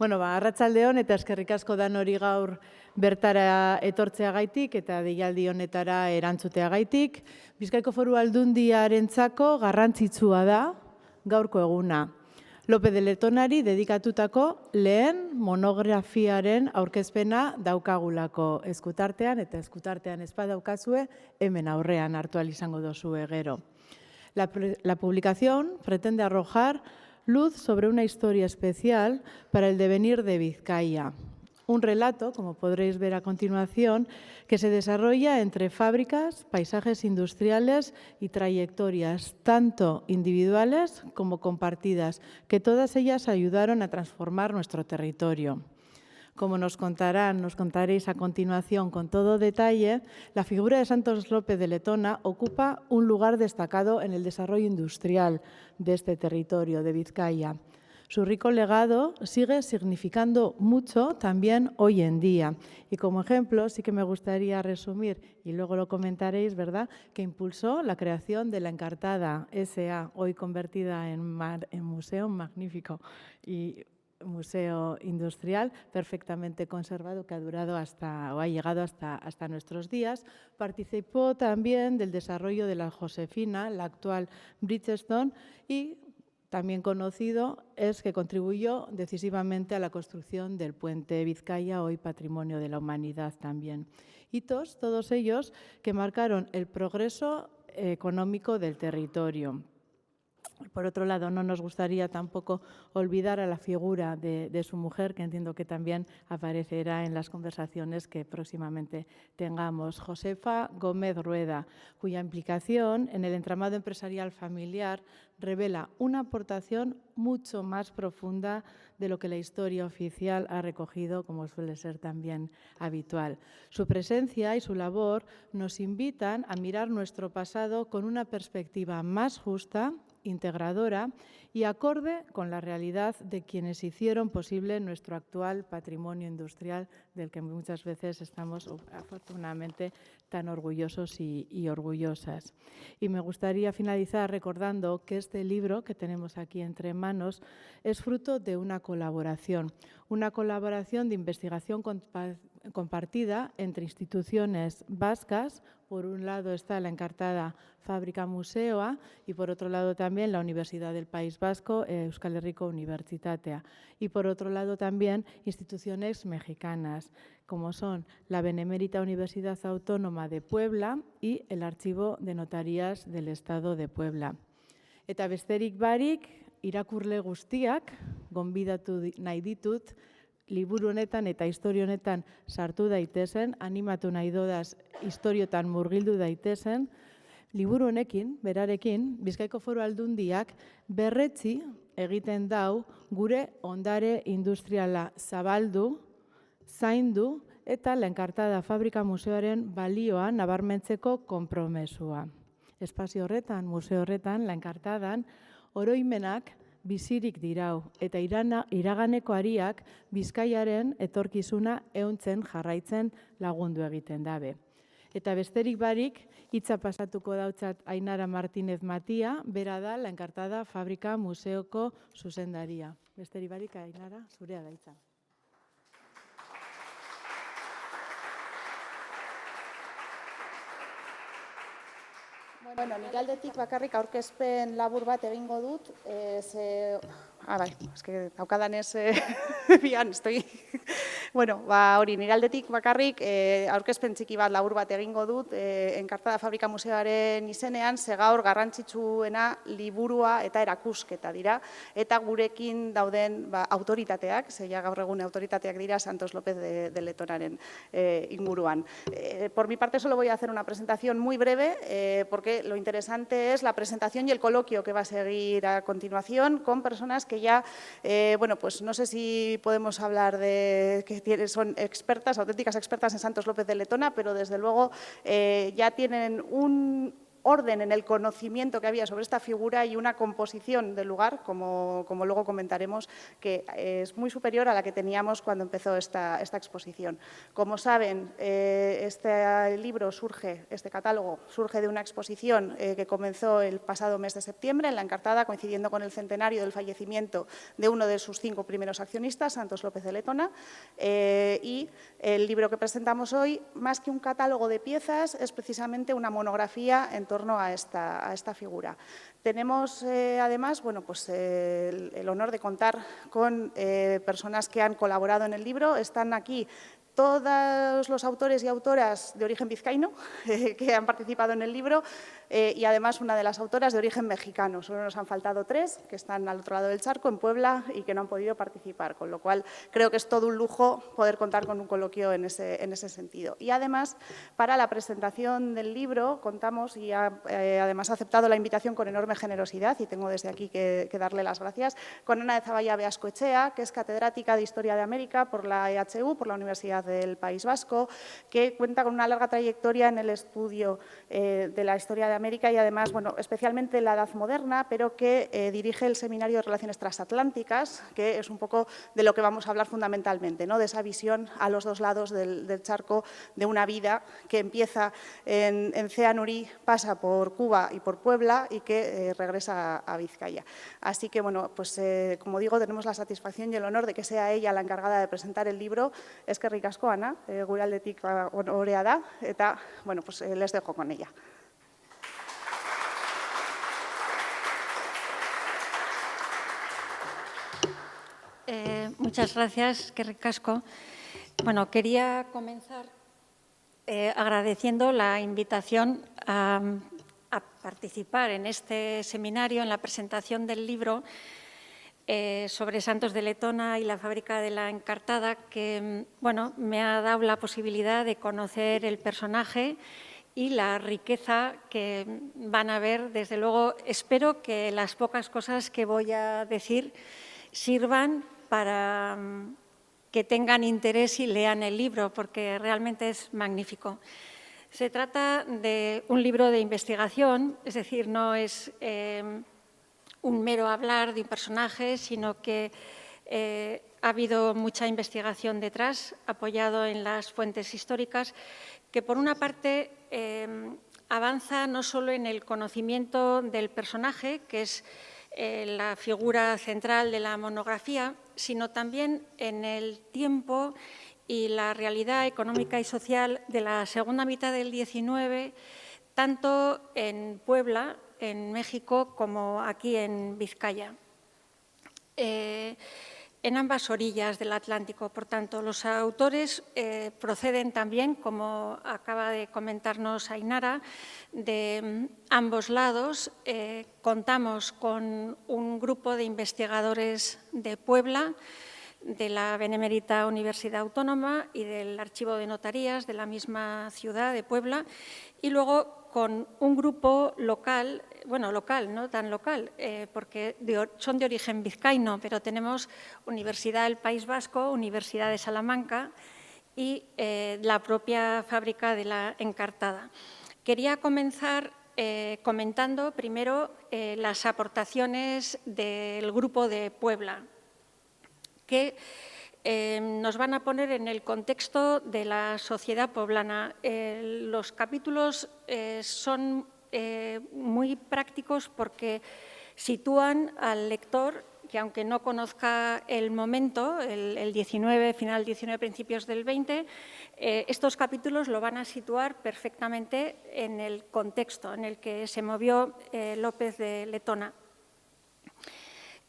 Arratsaldeon eta eskerrik asko danori gaur bertara etortzeagaitik eta deialdi honetara erantzuteagaitik. Bizkaiko Foru Aldundiarentzako garrantzitsua da gaurko eguna. López de Letonari dedikatutako lehen monografiaren aurkezpena daukagulako eskutartean, eta eskutartean ez badaukazue hemen aurrean hartu ahal izango dozue gero. La publicación pretende arrojar luz sobre una historia especial para el devenir de Vizcaya. Un relato, como podréis ver a continuación, que se desarrolla entre fábricas, paisajes industriales y trayectorias, tanto individuales como compartidas, que todas ellas ayudaron a transformar nuestro territorio. Como nos contaréis a continuación con todo detalle, la figura de Santos López de Letona ocupa un lugar destacado en el desarrollo industrial de este territorio de Vizcaya. Su rico legado sigue significando mucho también hoy en día. Y como ejemplo, sí que me gustaría resumir, y luego lo comentaréis, ¿verdad?, que impulsó la creación de la Encartada S.A., hoy convertida en museo magnífico y museo industrial perfectamente conservado que ha durado ha llegado hasta nuestros días. Participó también del desarrollo de la Josefina, la actual Bridgestone, y también conocido es que contribuyó decisivamente a la construcción del puente Vizcaya, hoy patrimonio de la humanidad también. Hitos, todos ellos, que marcaron el progreso económico del territorio. Por otro lado, no nos gustaría tampoco olvidar a la figura de su mujer, que entiendo que también aparecerá en las conversaciones que próximamente tengamos, Josefa Gómez Rueda, cuya implicación en el entramado empresarial familiar revela una aportación mucho más profunda de lo que la historia oficial ha recogido, como suele ser también habitual. Su presencia y su labor nos invitan a mirar nuestro pasado con una perspectiva más justa, integradora y acorde con la realidad de quienes hicieron posible nuestro actual patrimonio industrial, del que muchas veces estamos afortunadamente tan orgullosos y orgullosas. Y me gustaría finalizar recordando que este libro que tenemos aquí entre manos es fruto de una colaboración de investigación compartida entre instituciones vascas. Por un lado está la Encartada Fábrica Museoa y por otro lado también la Universidad del País Vasco, Euskal Herriko Unibertsitatea. Y por otro lado también instituciones mexicanas, como son la Benemérita Universidad Autónoma de Puebla y el Archivo de Notarías del Estado de Puebla. Eta besterik barik, irakurle guztiak, gonbidatu nahi ditut, liburu honetan eta historio honetan sartu daitezen, animatu nahi dodaz historiotan murgildu daitezen, liburu honekin, berarekin, Bizkaiko Foru Aldundiak berretsi egiten dau gure ondare industriala zabaldu, zaindu eta la Encartada Fábrica Museoaren balioa nabarmentzeko konpromesua. Espazio horretan, museo horretan, la Encartadan, oroimenak bizirik dirau eta iraganeko ariak Bizkaiaren etorkizuna ehuntzen jarraitzen lagundu egiten dabe. Eta besterik barik, hitza pasatuko dautzat Ainara Martínez Matia, bera da la Encartada Fábrica Museoko zuzendaria. Besterik barik, Ainara, zurea da hitza. Bueno, nire aldetik bakarrik aurkezpen labur bat egingo dut. Es que daukadanez bian, estoy... Bueno, hori, nire aldetik bakarrik aurkezpen txiki bat labur bat egingo dut. Enkartada Fábrica Museoaren izenean, ze gaur garrantzitsuena liburua eta erakusketa dira. Eta gurekin dauden autoritateak, ze ja gaur egun autoritateak dira Santos López de Letonaren inguruan. Por mi parte solo voy a hacer una presentación muy breve, porque lo interesante es la presentación y el coloquio que va a seguir a continuación con personas que ya, bueno, pues no sé si podemos hablar de que son expertas, auténticas expertas en Santos López de Letona, pero desde luego ya tienen orden en el conocimiento que había sobre esta figura y una composición del lugar, como luego comentaremos, que es muy superior a la que teníamos cuando empezó esta exposición. Como saben, este libro surge, este catálogo, surge de una exposición que comenzó el pasado mes de septiembre en La Encartada, coincidiendo con el centenario del fallecimiento de uno de sus 5 primeros accionistas, Santos López de Letona, y el libro que presentamos hoy, más que un catálogo de piezas, es precisamente una monografía en torno a esta figura. Tenemos, además, bueno, pues, el honor de contar con personas que han colaborado en el libro. Están aquí todos los autores y autoras de origen vizcaíno que han participado en el libro y, además, una de las autoras de origen mexicano. Solo nos han faltado 3, que están al otro lado del charco, en Puebla, y que no han podido participar, con lo cual creo que es todo un lujo poder contar con un coloquio en ese sentido. Y, además, para la presentación del libro contamos, y además ha aceptado la invitación con enorme generosidad, y tengo desde aquí que darle las gracias, con Ana de Zaballa Beascoechea, que es catedrática de Historia de América por la EHU, por la Universidad del País Vasco, que cuenta con una larga trayectoria en el estudio de la historia de América y, además, bueno, especialmente la Edad Moderna, pero que dirige el Seminario de Relaciones Transatlánticas, que es un poco de lo que vamos a hablar fundamentalmente, ¿no? De esa visión a los 2 lados del charco de una vida que empieza en Ceanurí, pasa por Cuba y por Puebla y que regresa a Vizcaya. Así que, bueno, pues como digo, tenemos la satisfacción y el honor de que sea ella la encargada de presentar el libro. Eskerrik asko, Ana, gure aldetik honorea da, eta, bueno, pues les dejo con ella. Muchas gracias, eskerrik asko. Bueno, quería comenzar agradeciendo la invitación a participar en este seminario, en la presentación del libro sobre Santos de Letona y la fábrica de La Encartada, que, bueno, me ha dado la posibilidad de conocer el personaje y la riqueza que van a ver. Desde luego, espero que las pocas cosas que voy a decir sirvan para que tengan interés y lean el libro, porque realmente es magnífico. Se trata de un libro de investigación, es decir, no es un mero hablar de un personaje, sino que ha habido mucha investigación detrás, apoyado en las fuentes históricas, que por una parte avanza no solo en el conocimiento del personaje, que es la figura central de la monografía, sino también en el tiempo y la realidad económica y social de la segunda mitad del XIX, tanto en Puebla, en México, como aquí en Vizcaya. En ambas orillas del Atlántico. Por tanto, los autores proceden también, como acaba de comentarnos Ainara, de ambos lados. Contamos con un grupo de investigadores de Puebla, de la Benemérita Universidad Autónoma y del Archivo de Notarías de la misma ciudad de Puebla, y luego con un grupo local, bueno, local, no tan local, porque son de origen vizcaíno, pero tenemos Universidad del País Vasco, Universidad de Salamanca y la propia fábrica de La Encartada. Quería comenzar comentando primero las aportaciones del grupo de Puebla, que nos van a poner en el contexto de la sociedad poblana. Los capítulos son muy prácticos porque sitúan al lector, que aunque no conozca el momento, el 19, final 19, principios del 20, estos capítulos lo van a situar perfectamente en el contexto en el que se movió López de Letona.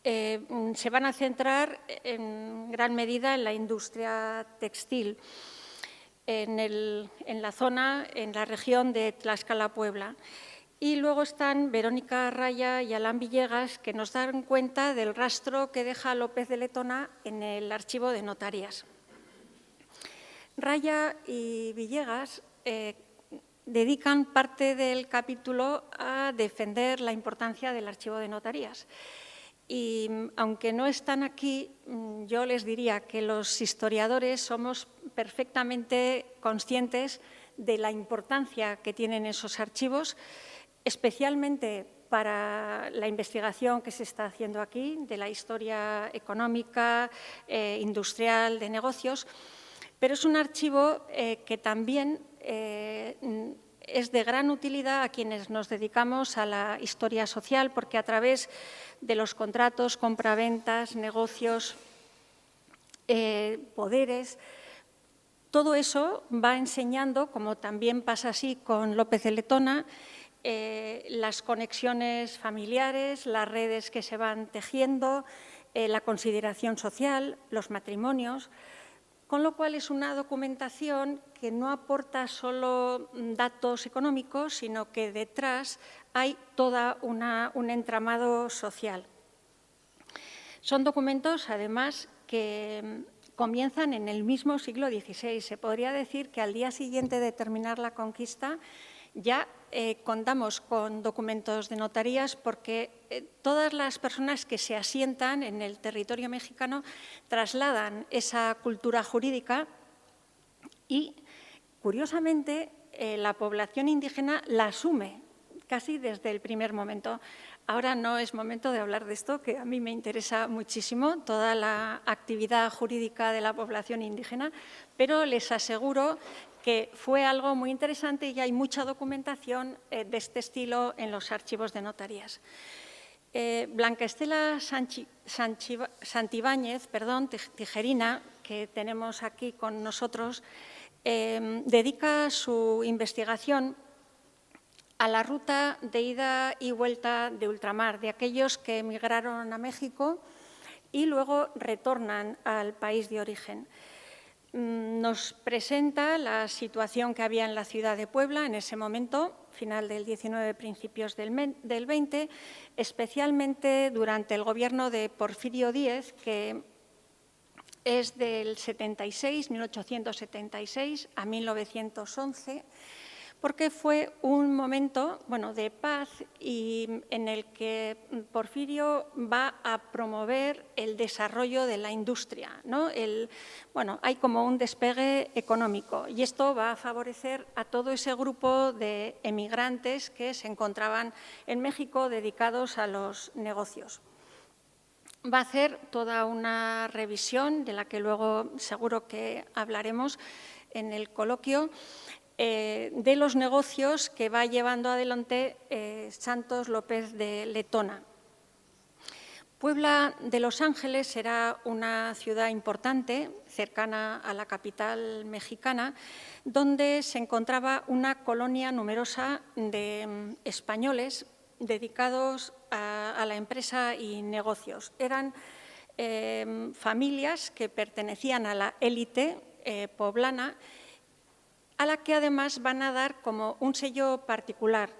Se van a centrar en gran medida en la industria textil, en la zona, en la región de Tlaxcala-Puebla. Y luego están Verónica Raya y Alán Villegas, que nos dan cuenta del rastro que deja López de Letona en el Archivo de Notarías. Raya y Villegas dedican parte del capítulo a defender la importancia del Archivo de Notarías. Y aunque no están aquí, yo les diría que los historiadores somos perfectamente conscientes de la importancia que tienen esos archivos especialmente para la investigación que se está haciendo aquí, de la historia económica, industrial, de negocios, pero es un archivo que también es de gran utilidad a quienes nos dedicamos a la historia social, porque a través de los contratos, compraventas, negocios, poderes, todo eso va enseñando, como también pasa así con López de Letona, las conexiones familiares, las redes que se van tejiendo, la consideración social, los matrimonios, con lo cual es una documentación que no aporta solo datos económicos, sino que detrás hay todo un entramado social. Son documentos, además, que comienzan en el mismo siglo XVI. Se podría decir que al día siguiente de terminar la conquista ya contamos con documentos de notarías, porque todas las personas que se asientan en el territorio mexicano trasladan esa cultura jurídica y, curiosamente, la población indígena la asume casi desde el primer momento. Ahora no es momento de hablar de esto, que a mí me interesa muchísimo, toda la actividad jurídica de la población indígena, pero les aseguro que fue algo muy interesante y hay mucha documentación de este estilo en los archivos de notarías. Blanca Estela Santibáñez, Tijerina, que tenemos aquí con nosotros, dedica su investigación a la ruta de ida y vuelta de ultramar, de aquellos que emigraron a México y luego retornan al país de origen. Nos presenta la situación que había en la ciudad de Puebla en ese momento, final del XIX, principios del XX, especialmente durante el gobierno de Porfirio Díez, que es del 1876 a 1911, porque fue un momento de paz y en el que Porfirio va a promover el desarrollo de la industria, ¿no? Hay como un despegue económico y esto va a favorecer a todo ese grupo de emigrantes que se encontraban en México dedicados a los negocios. Va a hacer toda una revisión, de la que luego seguro que hablaremos en el coloquio, de los negocios que va llevando adelante Santos López de Letona. Puebla de Los Ángeles será una ciudad importante, cercana a la capital mexicana, donde se encontraba una colonia numerosa de españoles dedicados a la empresa y negocios. Eran familias que pertenecían a la élite poblana, a la que además van a dar como un sello particular.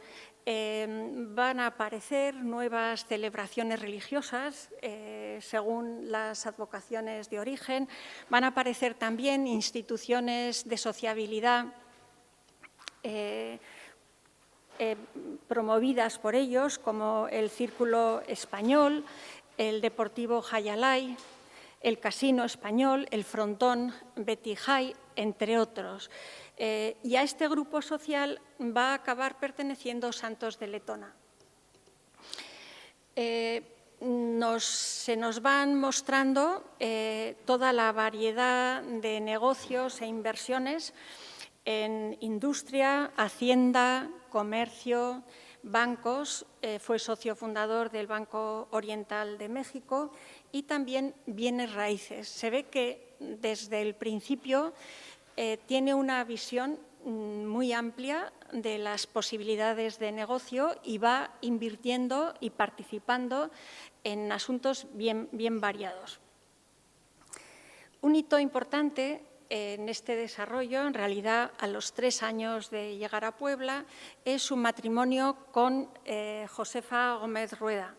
Van a aparecer nuevas celebraciones religiosas según las advocaciones de origen, van a aparecer también instituciones de sociabilidad promovidas por ellos, como el Círculo Español, el Deportivo Jayalay, el Casino Español, el Frontón Betty Jay, entre otros. Y a este grupo social va a acabar perteneciendo Santos de Letona. Se nos van mostrando toda la variedad de negocios e inversiones en industria, hacienda, comercio, bancos. Fue socio fundador del Banco Oriental de México y también bienes raíces. Se ve que desde el principio tiene una visión muy amplia de las posibilidades de negocio y va invirtiendo y participando en asuntos bien variados. Un hito importante en este desarrollo, en realidad a los 3 años de llegar a Puebla, es su matrimonio con Josefa Gómez Rueda,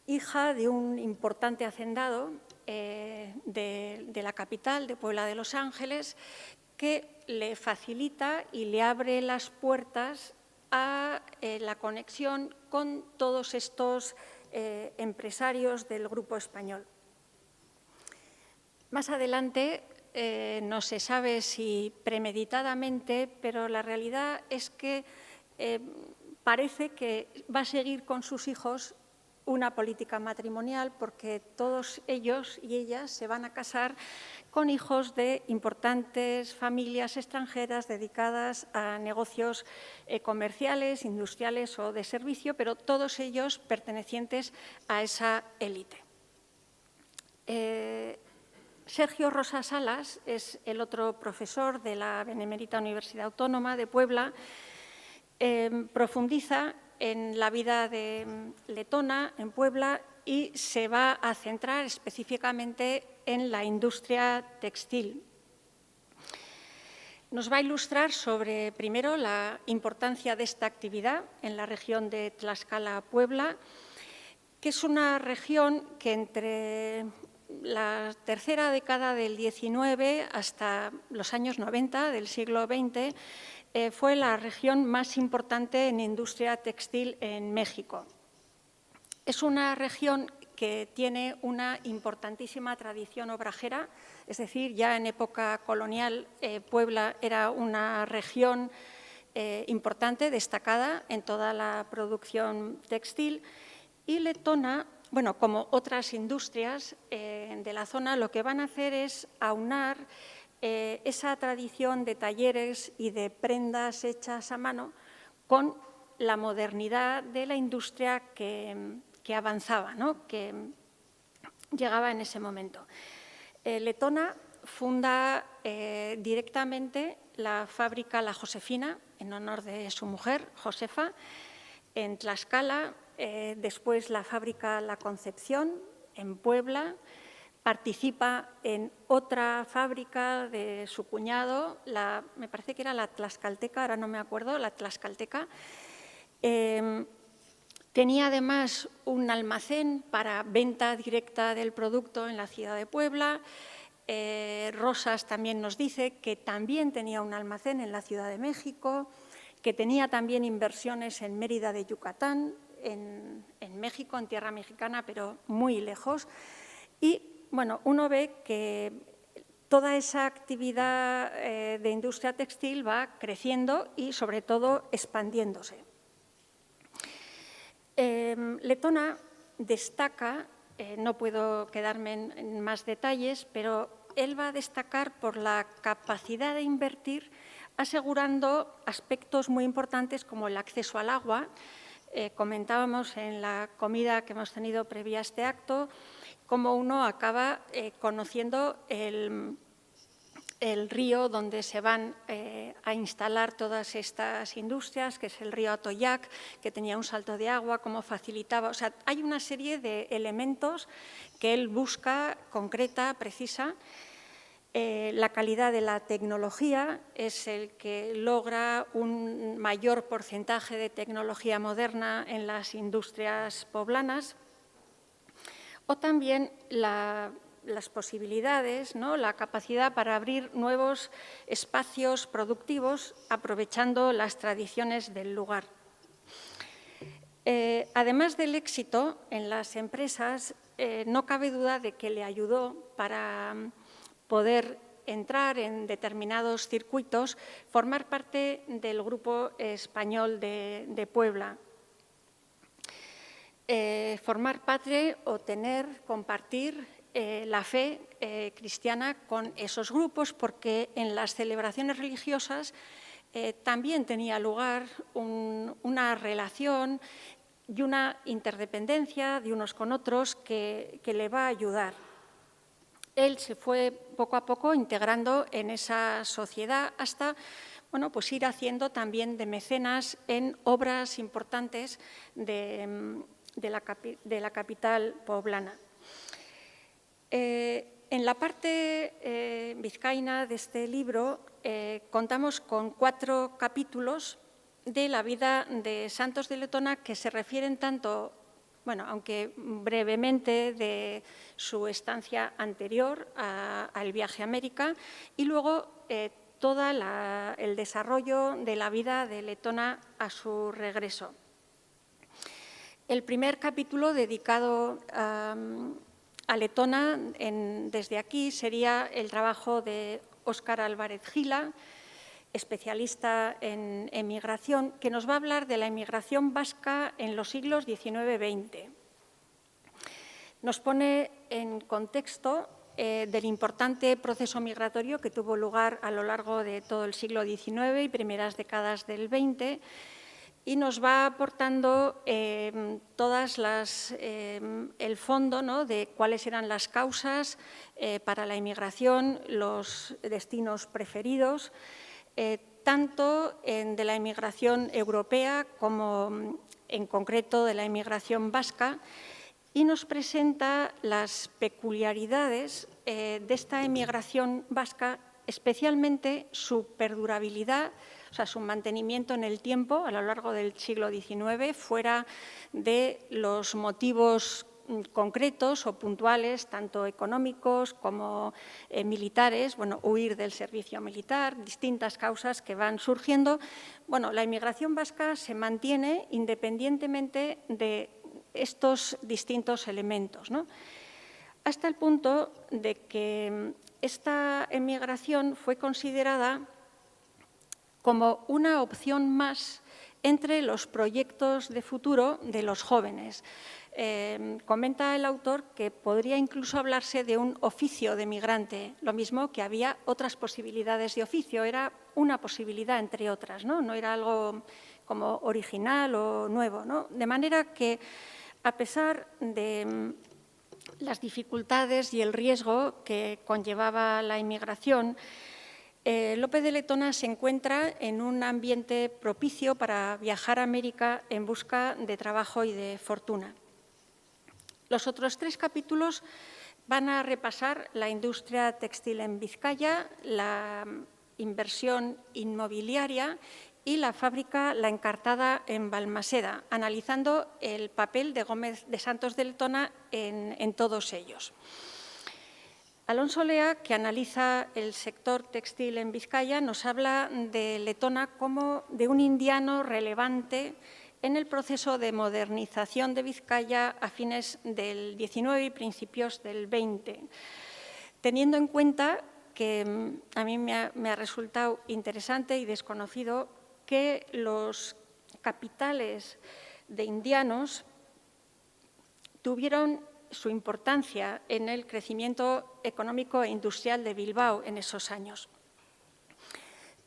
hija de un importante hacendado de la capital, de Puebla de Los Ángeles, que le facilita y le abre las puertas a la conexión con todos estos empresarios del Grupo Español. Más adelante, no se sabe si premeditadamente, pero la realidad es que parece que va a seguir con sus hijos una política matrimonial porque todos ellos y ellas se van a casar con hijos de importantes familias extranjeras dedicadas a negocios comerciales, industriales o de servicio, pero todos ellos pertenecientes a esa élite. Sergio Rosa Salas es el otro profesor de la Benemérita Universidad Autónoma de Puebla. Profundiza en la vida de Letona, en Puebla, y se va a centrar específicamente en la industria textil. Nos va a ilustrar sobre, primero, la importancia de esta actividad en la región de Tlaxcala-Puebla, que es una región que entre la tercera década del XIX hasta los años 90 del siglo XX fue la región más importante en industria textil en México. Es una región que tiene una importantísima tradición obrajera, es decir, ya en época colonial Puebla era una región importante, destacada en toda la producción textil, y Letona, bueno, como otras industrias de la zona, lo que van a hacer es aunar esa tradición de talleres y de prendas hechas a mano con la modernidad de la industria que avanzaba, ¿no?, que llegaba en ese momento. Letona funda directamente la fábrica La Josefina, en honor de su mujer, Josefa, en Tlaxcala, después la fábrica La Concepción, en Puebla. Participa en otra fábrica de su cuñado, me parece que era la Tlaxcalteca, ahora no me acuerdo, la Tlaxcalteca. Tenía además un almacén para venta directa del producto en la ciudad de Puebla. Rosas también nos dice que también tenía un almacén en la Ciudad de México, que tenía también inversiones en Mérida de Yucatán, en México, en tierra mexicana, pero muy lejos. Y bueno, uno ve que toda esa actividad de industria textil va creciendo y, sobre todo, expandiéndose. Letona destaca, no puedo quedarme en más detalles, pero él va a destacar por la capacidad de invertir, asegurando aspectos muy importantes como el acceso al agua. Comentábamos en la comida que hemos tenido previa a este acto, cómo uno acaba conociendo el río donde se van a instalar todas estas industrias, que es el río Atoyac, que tenía un salto de agua, cómo facilitaba. O sea, hay una serie de elementos que él busca, concreta, precisa. La calidad de la tecnología es el que logra un mayor porcentaje de tecnología moderna en las industrias poblanas. O también las posibilidades, ¿no?, la capacidad para abrir nuevos espacios productivos aprovechando las tradiciones del lugar. Además del éxito en las empresas, no cabe duda de que le ayudó para poder entrar en determinados circuitos, formar parte del Grupo Español de Puebla. Formar parte o compartir la fe cristiana con esos grupos, porque en las celebraciones religiosas también tenía lugar una relación y una interdependencia de unos con otros que le va a ayudar. Él se fue poco a poco integrando en esa sociedad hasta pues ir haciendo también de mecenas en obras importantes de la capital poblana. En la parte vizcaína de este libro contamos con 4 capítulos de la vida de Santos de Letona que se refieren tanto, aunque brevemente, de su estancia anterior al viaje a América, y luego todo el desarrollo de la vida de Letona a su regreso. El primer capítulo dedicado a Letona, desde aquí, sería el trabajo de Óscar Álvarez Gila, especialista en emigración, que nos va a hablar de la emigración vasca en los siglos XIX-XX. Nos pone en contexto del importante proceso migratorio que tuvo lugar a lo largo de todo el siglo XIX y primeras décadas del XX, y nos va aportando el fondo, ¿no?, de cuáles eran las causas para la inmigración, los destinos preferidos, tanto de la inmigración europea como en concreto de la inmigración vasca, y nos presenta las peculiaridades de esta emigración vasca, especialmente su perdurabilidad, o sea, su mantenimiento en el tiempo a lo largo del siglo XIX, fuera de los motivos concretos o puntuales, tanto económicos como militares, bueno, huir del servicio militar, distintas causas que van surgiendo. Bueno, la inmigración vasca se mantiene independientemente de estos distintos elementos, ¿no?, hasta el punto de que esta emigración fue considerada como una opción más entre los proyectos de futuro de los jóvenes. Comenta el autor que podría incluso hablarse de un oficio de migrante, lo mismo que había otras posibilidades de oficio, era una posibilidad entre otras, ¿no? No era algo como original o nuevo, ¿no? De manera que, a pesar de las dificultades y el riesgo que conllevaba la inmigración, López de Letona se encuentra en un ambiente propicio para viajar a América en busca de trabajo y de fortuna. Los otros 3 capítulos van a repasar la industria textil en Vizcaya, la inversión inmobiliaria y la fábrica La Encartada en Balmaseda, analizando el papel de Gómez de Santos de Letona en todos ellos. Alonso Lea, que analiza el sector textil en Vizcaya, nos habla de Letona como de un indiano relevante en el proceso de modernización de Vizcaya a fines del XIX y principios del XX, teniendo en cuenta que a mí me ha resultado interesante y desconocido que los capitales de indianos tuvieron su importancia en el crecimiento económico e industrial de Bilbao en esos años.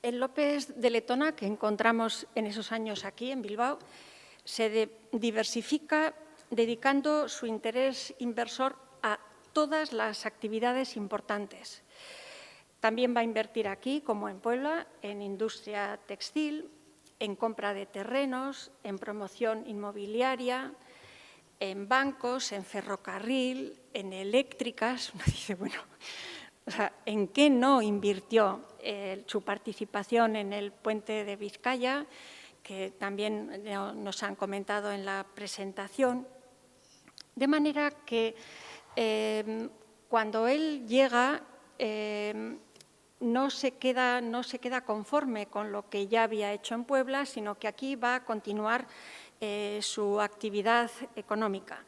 El López de Letona, que encontramos en esos años aquí en Bilbao, se diversifica dedicando su interés inversor a todas las actividades importantes. También va a invertir aquí, como en Puebla, en industria textil, en compra de terrenos, en promoción inmobiliaria, en bancos, en ferrocarril, en eléctricas. Uno dice, bueno, o sea, ¿en qué no invirtió su participación en el puente de Vizcaya, que también nos han comentado en la presentación? De manera que cuando él llega, no se queda conforme con lo que ya había hecho en Puebla, sino que aquí va a continuar su actividad económica.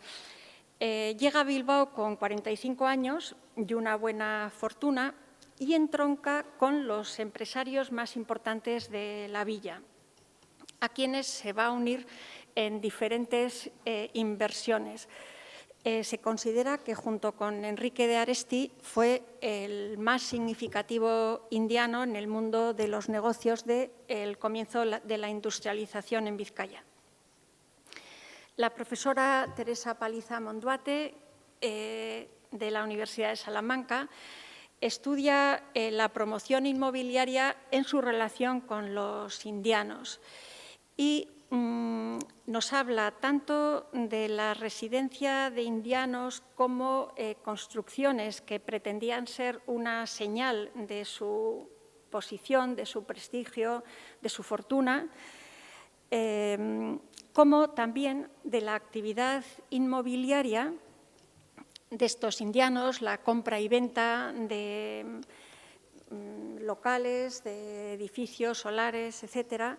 Llega a Bilbao con 45 años y una buena fortuna y entronca con los empresarios más importantes de la villa, a quienes se va a unir en diferentes inversiones. Se considera que junto con Enrique de Aresti fue el más significativo indiano en el mundo de los negocios del comienzo de la industrialización en Vizcaya. La profesora Teresa Paliza Monduate, de la Universidad de Salamanca, estudia la promoción inmobiliaria en su relación con los indianos y nos habla tanto de la residencia de indianos como construcciones que pretendían ser una señal de su posición, de su prestigio, de su fortuna, como también de la actividad inmobiliaria de estos indianos, la compra y venta de locales, de edificios solares, etcétera.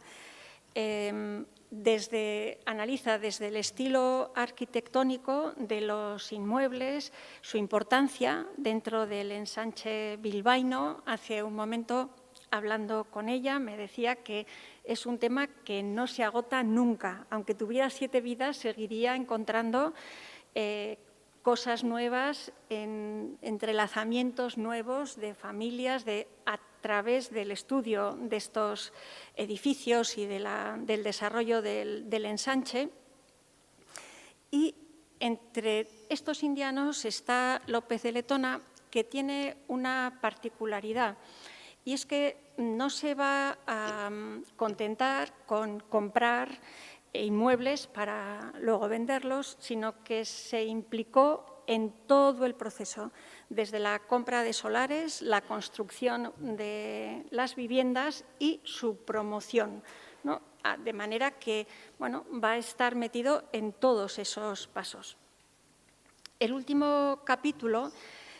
Analiza desde el estilo arquitectónico de los inmuebles, su importancia dentro del ensanche bilbaíno. Hace un momento hablando con ella, me decía que es un tema que no se agota nunca. Aunque tuviera 7 vidas, seguiría encontrando cosas nuevas, entrelazamientos nuevos de familias a través del estudio de estos edificios y del desarrollo del ensanche. Y entre estos indianos está López de Letona, que tiene una particularidad, y es que no se va a contentar con comprar inmuebles para luego venderlos, sino que se implicó en todo el proceso, desde la compra de solares, la construcción de las viviendas y su promoción, ¿no? De manera que va a estar metido en todos esos pasos. El último capítulo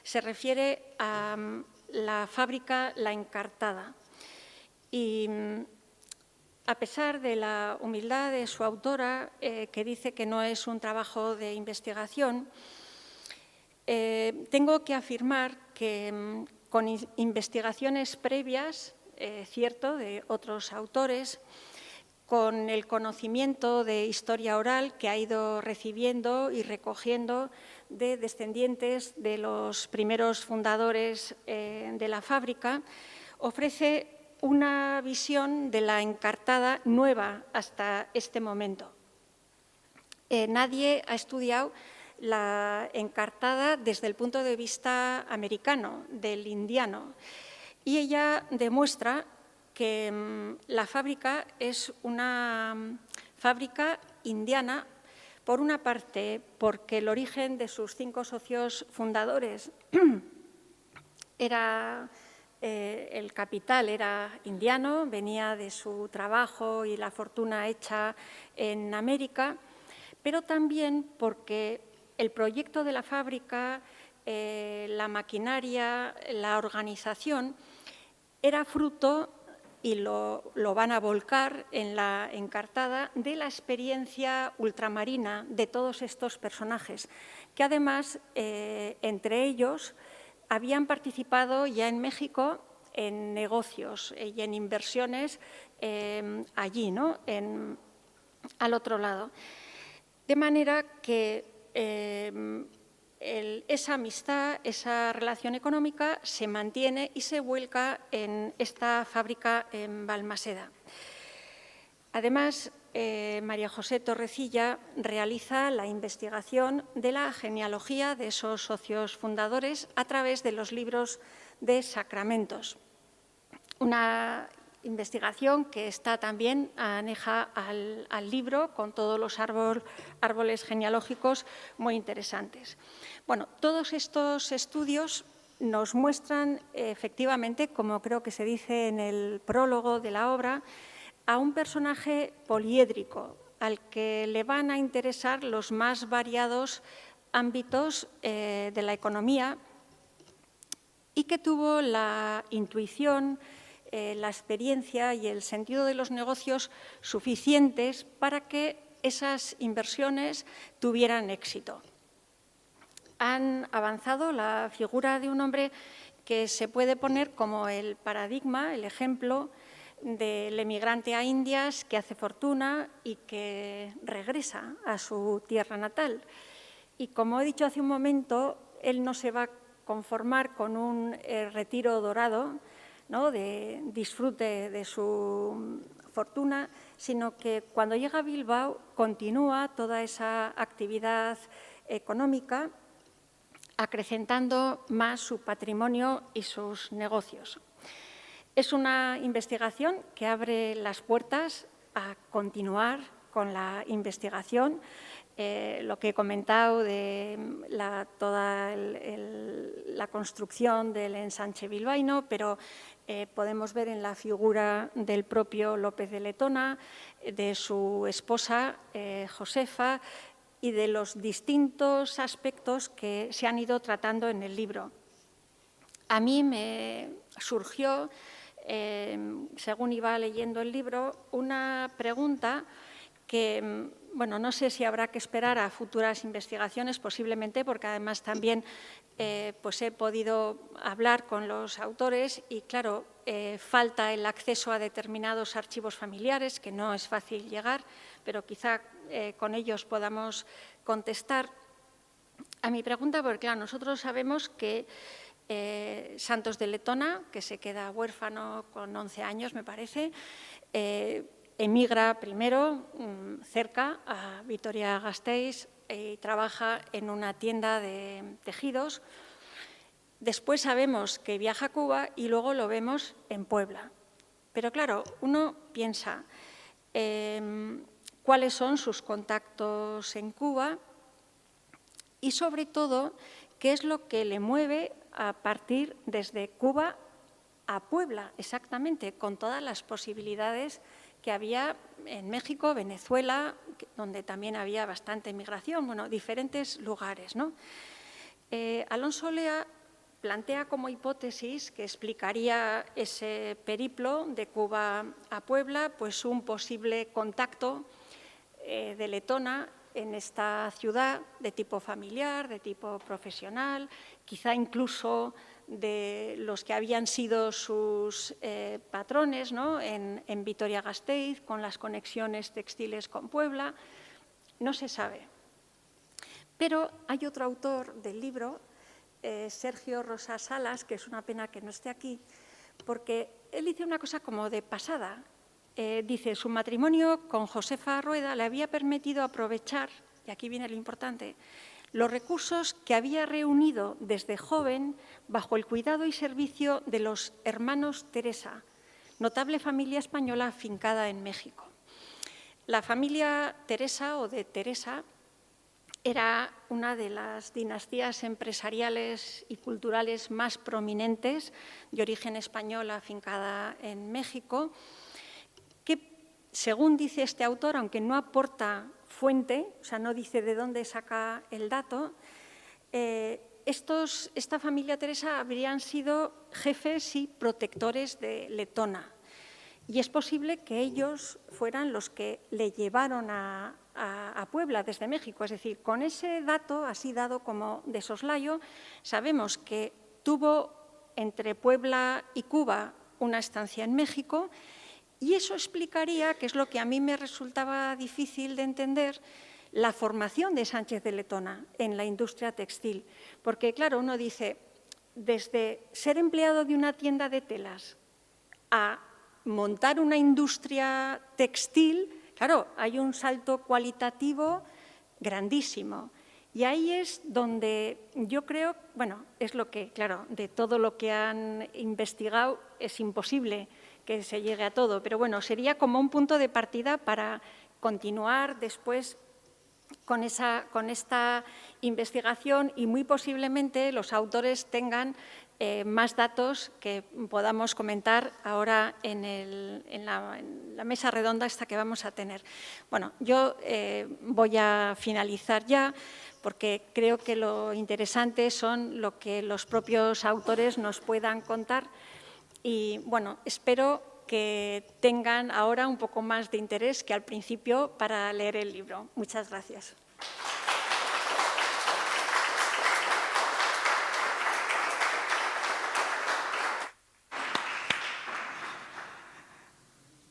se refiere a la fábrica La Encartada. Y a pesar de la humildad de su autora, que dice que no es un trabajo de investigación, tengo que afirmar que con investigaciones previas, cierto, de otros autores, con el conocimiento de historia oral que ha ido recibiendo y recogiendo de descendientes de los primeros fundadores de la fábrica, ofrece una visión de La Encartada nueva hasta este momento. Nadie ha estudiado La Encartada desde el punto de vista americano, del indiano, y ella demuestra que la fábrica es una fábrica indiana, por una parte, porque el origen de sus 5 socios fundadores era el capital era indiano, venía de su trabajo y la fortuna hecha en América, pero también porque el proyecto de la fábrica, la maquinaria, la organización, era fruto, y lo van a volcar en La Encartada, de la experiencia ultramarina de todos estos personajes, que además, entre ellos, habían participado ya en México en negocios y en inversiones allí, ¿no? Al otro lado. De manera que esa amistad, esa relación económica se mantiene y se vuelca en esta fábrica en Balmaseda. Además, María José Torrecilla realiza la investigación de la genealogía de esos socios fundadores a través de los libros de sacramentos. Una investigación que está también aneja al libro, con todos los árboles genealógicos muy interesantes. Bueno, todos estos estudios nos muestran efectivamente, como creo que se dice en el prólogo de la obra, a un personaje poliédrico, al que le van a interesar los más variados ámbitos de la economía y que tuvo la intuición, la experiencia y el sentido de los negocios suficientes para que esas inversiones tuvieran éxito. Han avanzado la figura de un hombre que se puede poner como el paradigma, el ejemplo del emigrante a Indias que hace fortuna y que regresa a su tierra natal. Y como he dicho hace un momento, él no se va a conformar con un retiro dorado, ¿no?, de disfrute de su fortuna, sino que cuando llega a Bilbao continúa toda esa actividad económica, acrecentando más su patrimonio y sus negocios. Es una investigación que abre las puertas a continuar con la investigación, lo que he comentado de toda la construcción del ensanche bilbaíno, pero podemos ver en la figura del propio López de Letona, de su esposa Josefa y de los distintos aspectos que se han ido tratando en el libro. A mí me surgió, según iba leyendo el libro, una pregunta que bueno, no sé si habrá que esperar a futuras investigaciones, posiblemente, porque además también pues he podido hablar con los autores y, claro, falta el acceso a determinados archivos familiares, que no es fácil llegar, pero quizá con ellos podamos contestar a mi pregunta, porque, claro, nosotros sabemos que Santos de Letona, que se queda huérfano con 11 años, me parece, emigra primero cerca a Vitoria-Gasteiz y trabaja en una tienda de tejidos. Después sabemos que viaja a Cuba y luego lo vemos en Puebla. Pero claro, uno piensa cuáles son sus contactos en Cuba y sobre todo qué es lo que le mueve a partir desde Cuba a Puebla, exactamente, con todas las posibilidades que había en México, Venezuela, donde también había bastante migración, bueno, diferentes lugares, ¿no? Alonso Olea plantea como hipótesis que explicaría ese periplo de Cuba a Puebla, pues un posible contacto de Letona en esta ciudad de tipo familiar, de tipo profesional, quizá incluso de los que habían sido sus patrones, ¿no? en Vitoria-Gasteiz, con las conexiones textiles con Puebla, no se sabe. Pero hay otro autor del libro, Sergio Rosas Salas, que es una pena que no esté aquí, porque él dice una cosa como de pasada. Dice, su matrimonio con Josefa Rueda le había permitido aprovechar, y aquí viene lo importante, los recursos que había reunido desde joven bajo el cuidado y servicio de los hermanos Teresa, notable familia española afincada en México. La familia Teresa o de Teresa era una de las dinastías empresariales y culturales más prominentes de origen español afincada en México, que, según dice este autor, aunque no aporta fuente, o sea, no dice de dónde saca el dato, esta familia Teresa habrían sido jefes y protectores de Letona. Y es posible que ellos fueran los que le llevaron a Puebla desde México. Es decir, con ese dato, así dado como de soslayo, sabemos que tuvo entre Puebla y Cuba una estancia en México y eso explicaría, que es lo que a mí me resultaba difícil de entender, la formación de Sánchez de Letona en la industria textil. Porque, claro, uno dice, desde ser empleado de una tienda de telas a montar una industria textil, claro, hay un salto cualitativo grandísimo. Y ahí es donde yo creo, bueno, es lo que, claro, de todo lo que han investigado es imposible que se llegue a todo, pero bueno, sería como un punto de partida para continuar después con esta investigación y muy posiblemente los autores tengan más datos que podamos comentar ahora en la mesa redonda esta que vamos a tener. Bueno, yo voy a finalizar ya porque creo que lo interesante son lo que los propios autores nos puedan contar y, bueno, espero que tengan ahora un poco más de interés que al principio para leer el libro. Muchas gracias.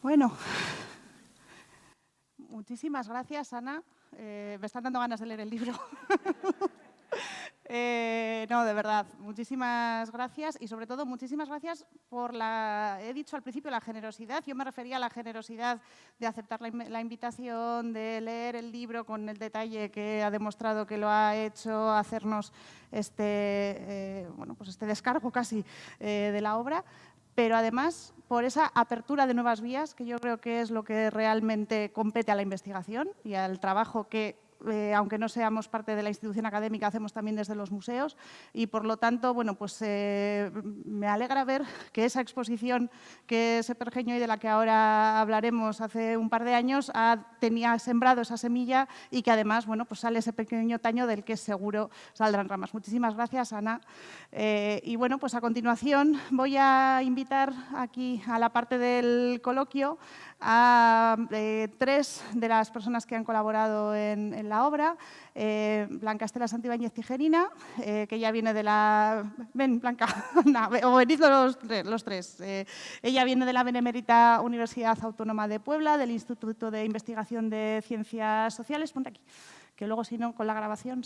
Bueno, muchísimas gracias, Ana. Me están dando ganas de leer el libro. No, de verdad, muchísimas gracias y sobre todo muchísimas gracias por he dicho al principio, la generosidad. Yo me refería a la generosidad de aceptar la invitación, de leer el libro con el detalle que ha demostrado que lo ha hecho, hacernos bueno, pues este descargo casi de la obra, pero además por esa apertura de nuevas vías, que yo creo que es lo que realmente compete a la investigación y al trabajo que aunque no seamos parte de la institución académica, hacemos también desde los museos y, por lo tanto, bueno, pues me alegra ver que esa exposición que se pergeñó y de la que ahora hablaremos hace un par de años tenía sembrado esa semilla y que, además, bueno, pues sale ese pequeño taño del que seguro saldrán ramas. Muchísimas gracias, Ana. Y, bueno, pues a continuación voy a invitar aquí a la parte del coloquio a tres de las personas que han colaborado en la obra. Blanca Estela Santibáñez Tijerina, que ya viene de la... Ven, Blanca, o venid los tres. Ella viene de la Benemérita Universidad Autónoma de Puebla, del Instituto de Investigación de Ciencias Sociales, ponte aquí, que luego si no con la grabación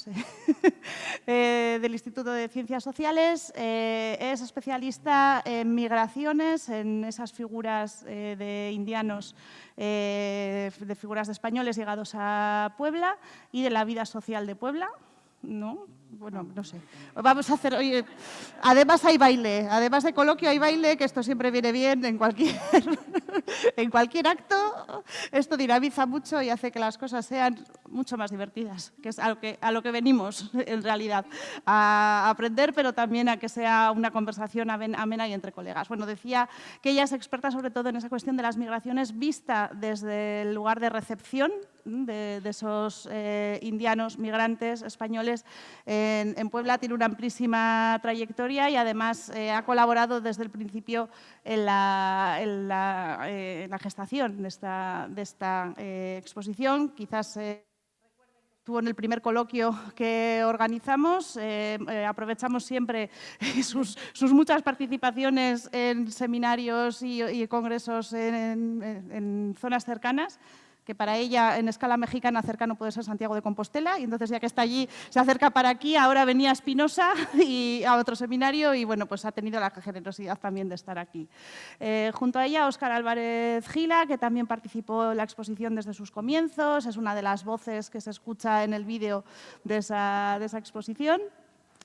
del Instituto de Ciencias Sociales. Es especialista en migraciones, en esas figuras de indianos, de figuras de españoles llegados a Puebla y de la vida social de Puebla, ¿no? Bueno, no sé. Vamos a hacer, oye, además hay baile, además de coloquio hay baile, que esto siempre viene bien en cualquier, en cualquier acto. Esto dinamiza mucho y hace que las cosas sean mucho más divertidas, que es a lo que venimos en realidad, a aprender, pero también a que sea una conversación amena y entre colegas. Bueno, decía que ella es experta sobre todo en esa cuestión de las migraciones vista desde el lugar de recepción de esos indianos migrantes españoles en Puebla. Tiene una amplísima trayectoria y además ha colaborado desde el principio en la gestación de esta exposición. Quizás estuvo en el primer coloquio que organizamos. Aprovechamos siempre sus muchas participaciones en seminarios y congresos en zonas cercanas, que para ella, en escala mexicana, cercano puede ser Santiago de Compostela, y entonces ya que está allí, se acerca para aquí. Ahora venía a Espinosa y a otro seminario y bueno, pues ha tenido la generosidad también de estar aquí. Junto a ella, Óscar Álvarez Gila, que también participó en la exposición desde sus comienzos, es una de las voces que se escucha en el vídeo de esa exposición.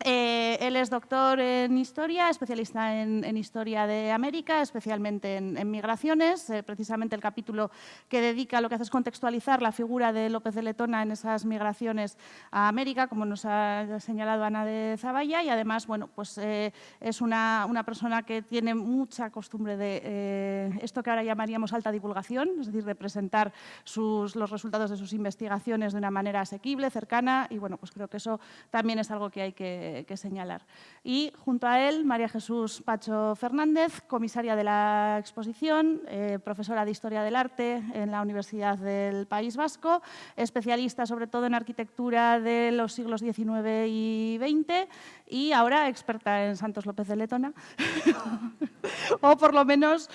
Él es doctor en Historia, especialista en Historia de América, especialmente en migraciones. Precisamente el capítulo que dedica lo que hace es contextualizar la figura de López de Letona en esas migraciones a América, como nos ha señalado Ana de Zavalla, y además, bueno, pues es una persona que tiene mucha costumbre de esto que ahora llamaríamos alta divulgación, es decir, de presentar los resultados de sus investigaciones de una manera asequible, cercana, y bueno, pues creo que eso también es algo que hay que señalar. Y junto a él, María Jesús Pacho Fernández, comisaria de la exposición, profesora de Historia del Arte en la Universidad del País Vasco, especialista sobre todo en arquitectura de los siglos XIX y XX y ahora experta en Santos López de Letona, o por lo menos...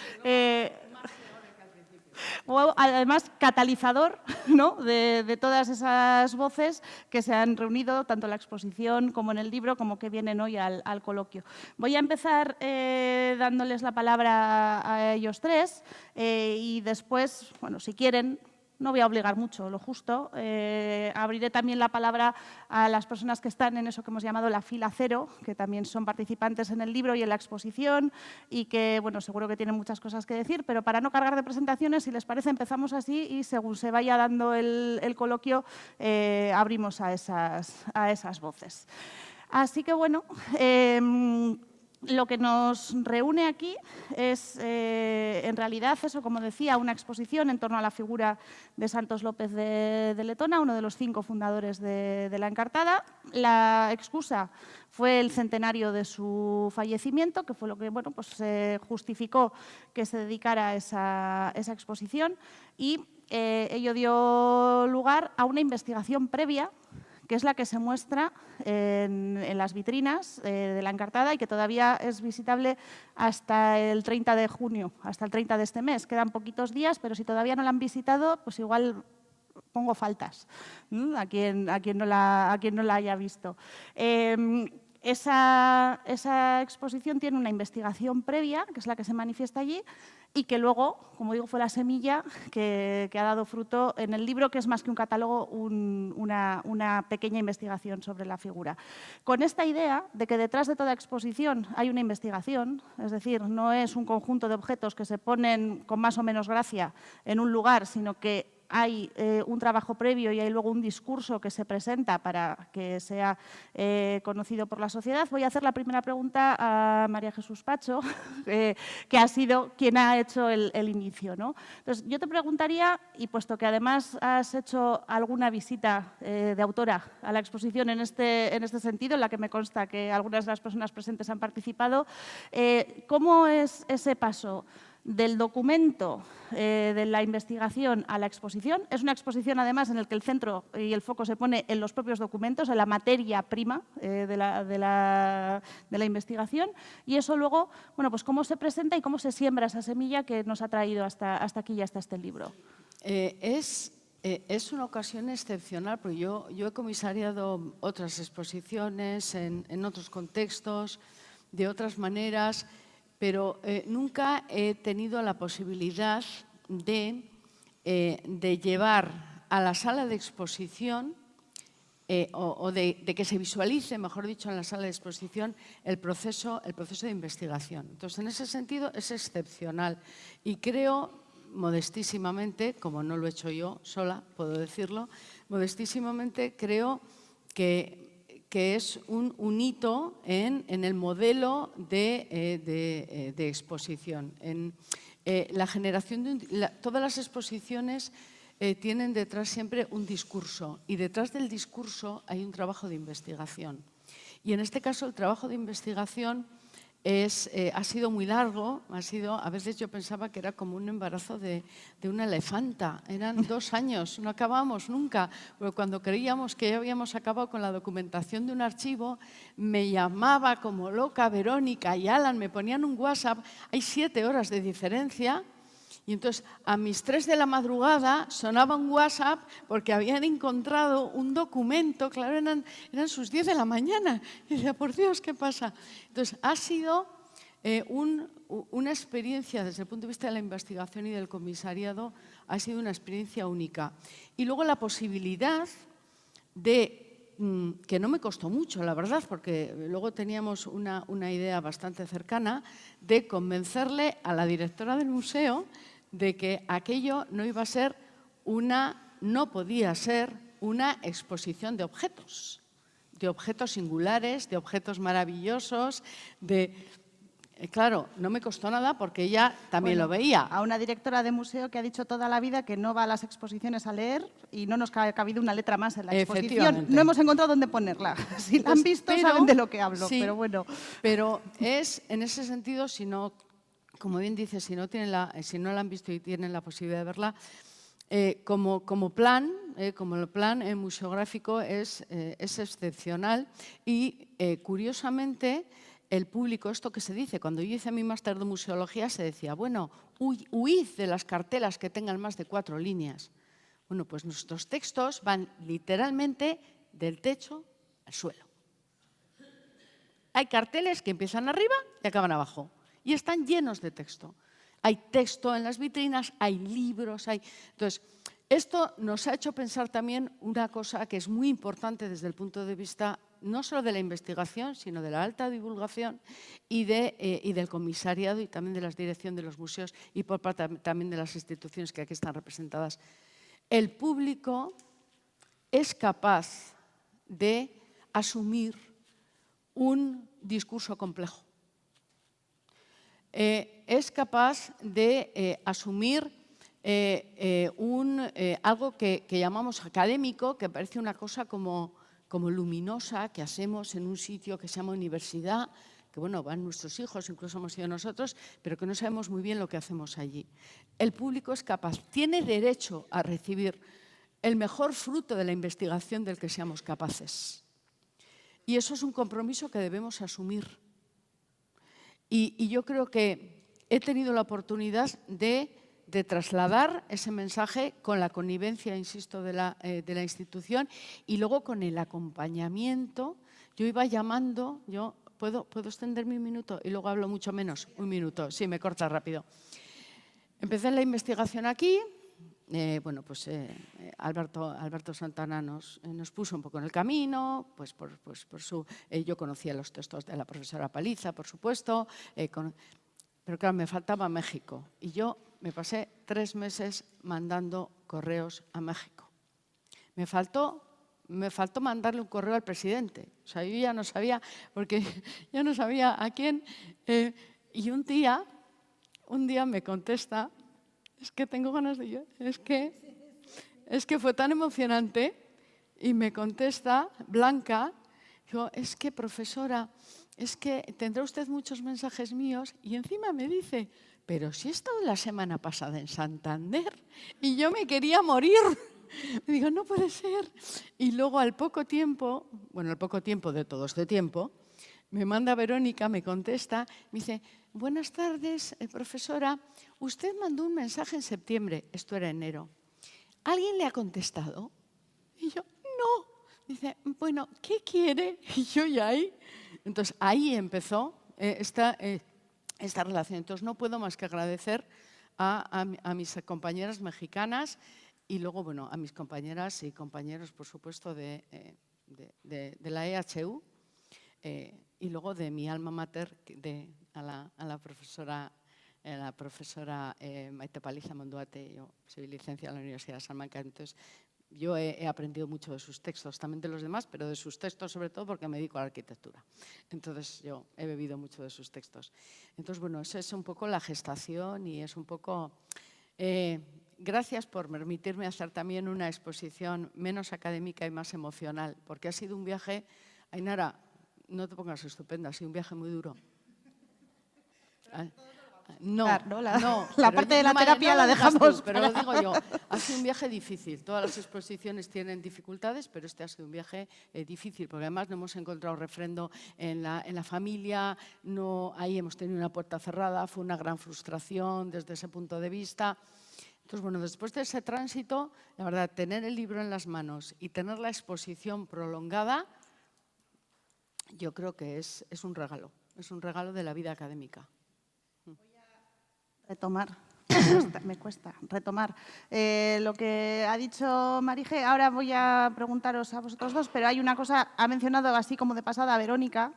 o además catalizador, ¿no?, de todas esas voces que se han reunido tanto en la exposición como en el libro, como que vienen hoy al coloquio. Voy a empezar dándoles la palabra a ellos tres y después, bueno, si quieren, no voy a obligar mucho, lo justo. Abriré también la palabra a las personas que están en eso que hemos llamado la fila cero, que también son participantes en el libro y en la exposición y que, bueno, seguro que tienen muchas cosas que decir, pero para no cargar de presentaciones, si les parece, empezamos así y según se vaya dando el coloquio, abrimos a esas voces. Así que, bueno, lo que nos reúne aquí es, en realidad, eso, como decía, una exposición en torno a la figura de Santos López de Letona, uno de los 5 fundadores de la Encartada. La excusa fue el centenario de su fallecimiento, que fue lo que, bueno, pues, justificó que se dedicara a esa exposición, y ello dio lugar a una investigación previa, que es la que se muestra en las vitrinas de la Encartada y que todavía es visitable hasta el 30 de junio, hasta el 30 de este mes. Quedan poquitos días, pero si todavía no la han visitado, pues igual pongo faltas a quien no la haya visto. Esa exposición tiene una investigación previa, que es la que se manifiesta allí, y que luego, como digo, fue la semilla que ha dado fruto en el libro, que es más que un catálogo, una pequeña investigación sobre la figura. Con esta idea de que detrás de toda exposición hay una investigación, es decir, no es un conjunto de objetos que se ponen con más o menos gracia en un lugar, sino que hay un trabajo previo y hay luego un discurso que se presenta para que sea conocido por la sociedad. Voy a hacer la primera pregunta a María Jesús Pacho, que ha sido quien ha hecho el inicio, ¿no? Entonces, yo te preguntaría, y puesto que además has hecho alguna visita de autora a la exposición en este sentido, en la que me consta que algunas de las personas presentes han participado, ¿cómo es ese paso del documento de la investigación a la exposición. Es una exposición, además, en la que el centro y el foco se pone en los propios documentos, en la materia prima de la investigación. Y eso luego, bueno, pues cómo se presenta y cómo se siembra esa semilla que nos ha traído hasta aquí y hasta este libro. Es una ocasión excepcional, porque yo he comisariado otras exposiciones en otros contextos, de otras maneras, pero nunca he tenido la posibilidad de llevar a la sala de exposición o de que se visualice, mejor dicho, en la sala de exposición el proceso de investigación. Entonces, en ese sentido, es excepcional y creo, modestísimamente, como no lo he hecho yo sola, puedo decirlo, modestísimamente creo que es un hito en el modelo de exposición. La generación todas las exposiciones tienen detrás siempre un discurso y detrás del discurso hay un trabajo de investigación. Y en este caso el trabajo de investigación ha sido muy largo, a veces yo pensaba que era como un embarazo de una elefanta, eran 2 años, no acabamos nunca, pero cuando creíamos que ya habíamos acabado con la documentación de un archivo, me llamaba como loca Verónica y Alan, me ponían un WhatsApp, hay 7 horas de diferencia, y entonces a mis 3 de la madrugada sonaba un WhatsApp porque habían encontrado un documento, claro, eran sus 10 de la mañana. Y decía, por Dios, ¿qué pasa? Entonces ha sido una experiencia desde el punto de vista de la investigación y del comisariado, ha sido una experiencia única. Y luego la posibilidad que no me costó mucho, la verdad, porque luego teníamos una idea bastante cercana de convencerle a la directora del museo de que aquello no iba a ser no podía ser una exposición de objetos singulares, de objetos maravillosos, Claro, no me costó nada porque ella también lo veía. A una directora de museo que ha dicho toda la vida que no va a las exposiciones a leer y no nos ha cabido una letra más en la exposición. No hemos encontrado dónde ponerla. Si la han visto, saben de lo que hablo, sí, pero bueno. Pero en ese sentido, si no, como bien dice, si no la han visto y tienen la posibilidad de verla, como plan museográfico es excepcional y, curiosamente, el público, esto que se dice, cuando yo hice mi máster de museología se decía, bueno, huid de las cartelas que tengan más de 4 líneas. Bueno, pues nuestros textos van literalmente del techo al suelo. Hay carteles que empiezan arriba y acaban abajo y están llenos de texto. Hay texto en las vitrinas, hay libros, Entonces, esto nos ha hecho pensar también una cosa que es muy importante desde el punto de vista no solo de la investigación, sino de la alta divulgación y del comisariado y también de la dirección de los museos y por parte también de las instituciones que aquí están representadas. El público es capaz de asumir un discurso complejo. Es capaz de asumir algo que llamamos académico, que parece una cosa como luminosa, que hacemos en un sitio que se llama universidad, que bueno, van nuestros hijos, incluso hemos ido nosotros, pero que no sabemos muy bien lo que hacemos allí. El público es capaz, tiene derecho a recibir el mejor fruto de la investigación del que seamos capaces. Y eso es un compromiso que debemos asumir. Y yo creo que he tenido la oportunidad de trasladar ese mensaje con la connivencia, insisto, de la institución y luego con el acompañamiento. Yo iba llamando, ¿puedo extenderme un minuto? Y luego hablo mucho menos, un minuto, sí, me corta rápido. Empecé la investigación aquí. Bueno, pues Alberto Santana nos puso un poco en el camino, pues por yo conocía los textos de la profesora Paliza, por supuesto, pero claro, me faltaba México y yo me pasé 3 meses mandando correos a México. Me faltó mandarle un correo al presidente, o sea, yo ya no sabía, porque ya no sabía a quién, y un día me contesta. Es que tengo ganas de llorar, es que fue tan emocionante y me contesta Blanca, digo, es que profesora, es que tendrá usted muchos mensajes míos y encima me dice, pero si he estado la semana pasada en Santander y yo me quería morir. Me digo, no puede ser. Y luego al poco tiempo, bueno, al poco tiempo de todo este tiempo, me manda Verónica, me contesta, me dice, buenas tardes, profesora, usted mandó un mensaje en septiembre, esto era enero. ¿Alguien le ha contestado? Y yo, no. Dice, bueno, ¿qué quiere? Y yo ya ahí. Entonces, ahí empezó esta relación. Entonces, no puedo más que agradecer a mis compañeras mexicanas y luego, bueno, a mis compañeras y compañeros, por supuesto, de la EHU y luego de mi alma mater, a la profesora Maite Paliza Monduate. Yo soy licenciada en la Universidad de Salamanca, entonces yo he aprendido mucho de sus textos, también de los demás, pero de sus textos sobre todo porque me dedico a la arquitectura. Entonces yo he bebido mucho de sus textos. Entonces, bueno, esa es un poco la gestación y es un poco… gracias por permitirme hacer también una exposición menos académica y más emocional, porque ha sido un viaje… Ainara, no te pongas estupenda, ha sido un viaje muy duro. No, la parte de la terapia la dejamos. Pero lo digo yo, ha sido un viaje difícil. Todas las exposiciones tienen dificultades, pero este ha sido un viaje difícil, porque además no hemos encontrado refrendo en la familia, ahí hemos tenido una puerta cerrada, fue una gran frustración desde ese punto de vista. Entonces, bueno, después de ese tránsito, la verdad, tener el libro en las manos y tener la exposición prolongada, yo creo que es un regalo de la vida académica. Retomar, me cuesta retomar lo que ha dicho Marije. Ahora voy a preguntaros a vosotros dos, pero hay una cosa, ha mencionado así como de pasada Verónica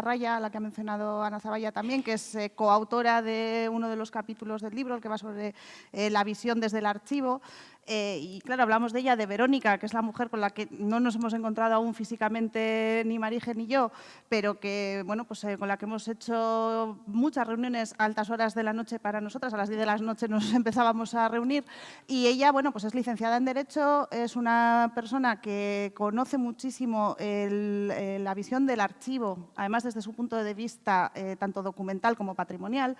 Raya, la que ha mencionado Ana Zavalla también, que es coautora de uno de los capítulos del libro, el que va sobre la visión desde el archivo. Y claro, hablamos de ella, de Verónica, que es la mujer con la que no nos hemos encontrado aún físicamente ni Marije ni yo, pero que, bueno, pues con la que hemos hecho muchas reuniones a altas horas de la noche para nosotras, a las 10 de la noche nos empezábamos a reunir, y ella, bueno, pues es licenciada en Derecho, es una persona que conoce muchísimo la visión del archivo, además desde su punto de vista tanto documental como patrimonial,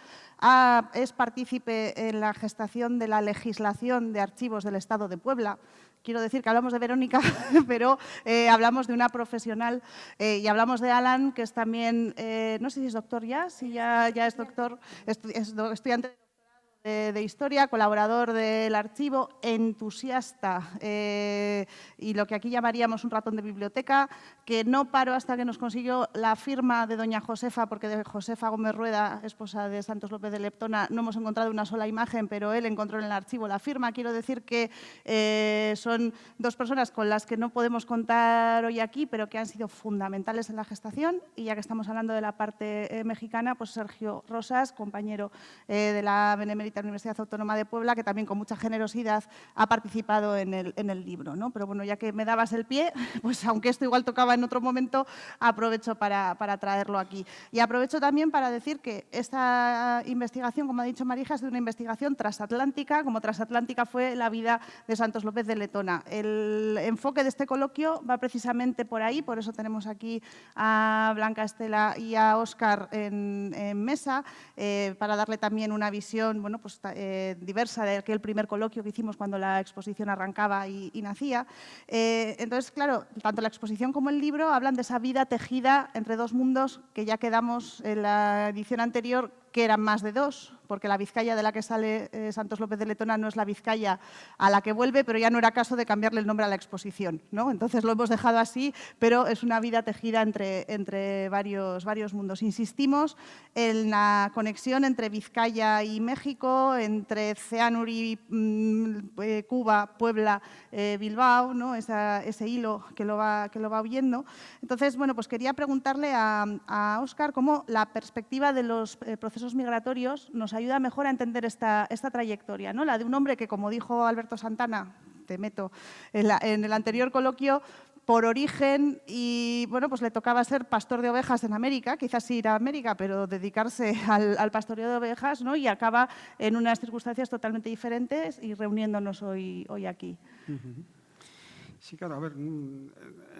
es partícipe en la gestación de la legislación de archivos del Estado de Puebla. Quiero decir que hablamos de Verónica, pero hablamos de una profesional y hablamos de Alan, que es también, no sé si es doctor ya, si ya es doctor, estudiante de Historia, colaborador del archivo, entusiasta y lo que aquí llamaríamos un ratón de biblioteca, que no paró hasta que nos consiguió la firma de doña Josefa, porque de Josefa Gómez Rueda, esposa de Santos López de Leptona, no hemos encontrado una sola imagen, pero él encontró en el archivo la firma. Quiero decir que son dos personas con las que no podemos contar hoy aquí, pero que han sido fundamentales en la gestación. Y ya que estamos hablando de la parte mexicana, pues Sergio Rosas, compañero de la Benemérita Universidad Autónoma de Puebla, que también con mucha generosidad ha participado en el libro, ¿no? Pero bueno, ya que me dabas el pie, pues aunque esto igual tocaba en otro momento, aprovecho para traerlo aquí. Y aprovecho también para decir que esta investigación, como ha dicho Marija, es de una investigación transatlántica, como transatlántica fue la vida de Santos López de Letona. El enfoque de este coloquio va precisamente por ahí, por eso tenemos aquí a Blanca Estela y a Óscar en mesa, para darle también una visión, bueno, pues, diversa de aquel primer coloquio que hicimos cuando la exposición arrancaba y nacía. Entonces, claro, tanto la exposición como el libro hablan de esa vida tejida entre dos mundos que ya quedamos en la edición anterior, que eran más de dos, porque la Vizcaya de la que sale Santos López de Letona no es la Vizcaya a la que vuelve, pero ya no era caso de cambiarle el nombre a la exposición, ¿no? Entonces lo hemos dejado así, pero es una vida tejida entre varios mundos. Insistimos en la conexión entre Vizcaya y México, entre Ceanuri, Cuba, Puebla, Bilbao, ¿no? Ese hilo que lo va viendo. Entonces, bueno, pues quería preguntarle a Óscar cómo la perspectiva de los procesos migratorios nos ayuda mejor a entender esta trayectoria, ¿no? La de un hombre que, como dijo Alberto Santana, te meto en el anterior coloquio, por origen y, bueno, pues le tocaba ser pastor de ovejas en América, quizás ir a América, pero dedicarse al pastoreo de ovejas, ¿no? Y acaba en unas circunstancias totalmente diferentes y reuniéndonos hoy aquí. Sí, claro, a ver, en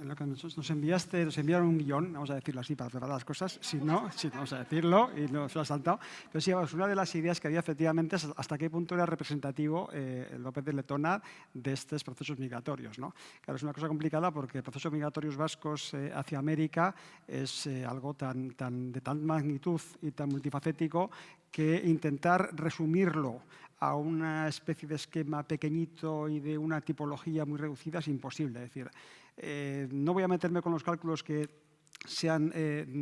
lo que nos enviaste, nos enviaron un guión, vamos a decirlo así, para preparar las cosas, si no, vamos a decirlo, y nos lo ha saltado. Pero sí, vamos, una de las ideas que había efectivamente es hasta qué punto era representativo López de Letona de estos procesos migratorios, ¿no? Claro, es una cosa complicada porque procesos migratorios vascos hacia América es algo de tan magnitud y tan multifacético que intentar resumirlo a una especie de esquema pequeñito y de una tipología muy reducida es imposible. Es decir, no voy a meterme con los cálculos que se han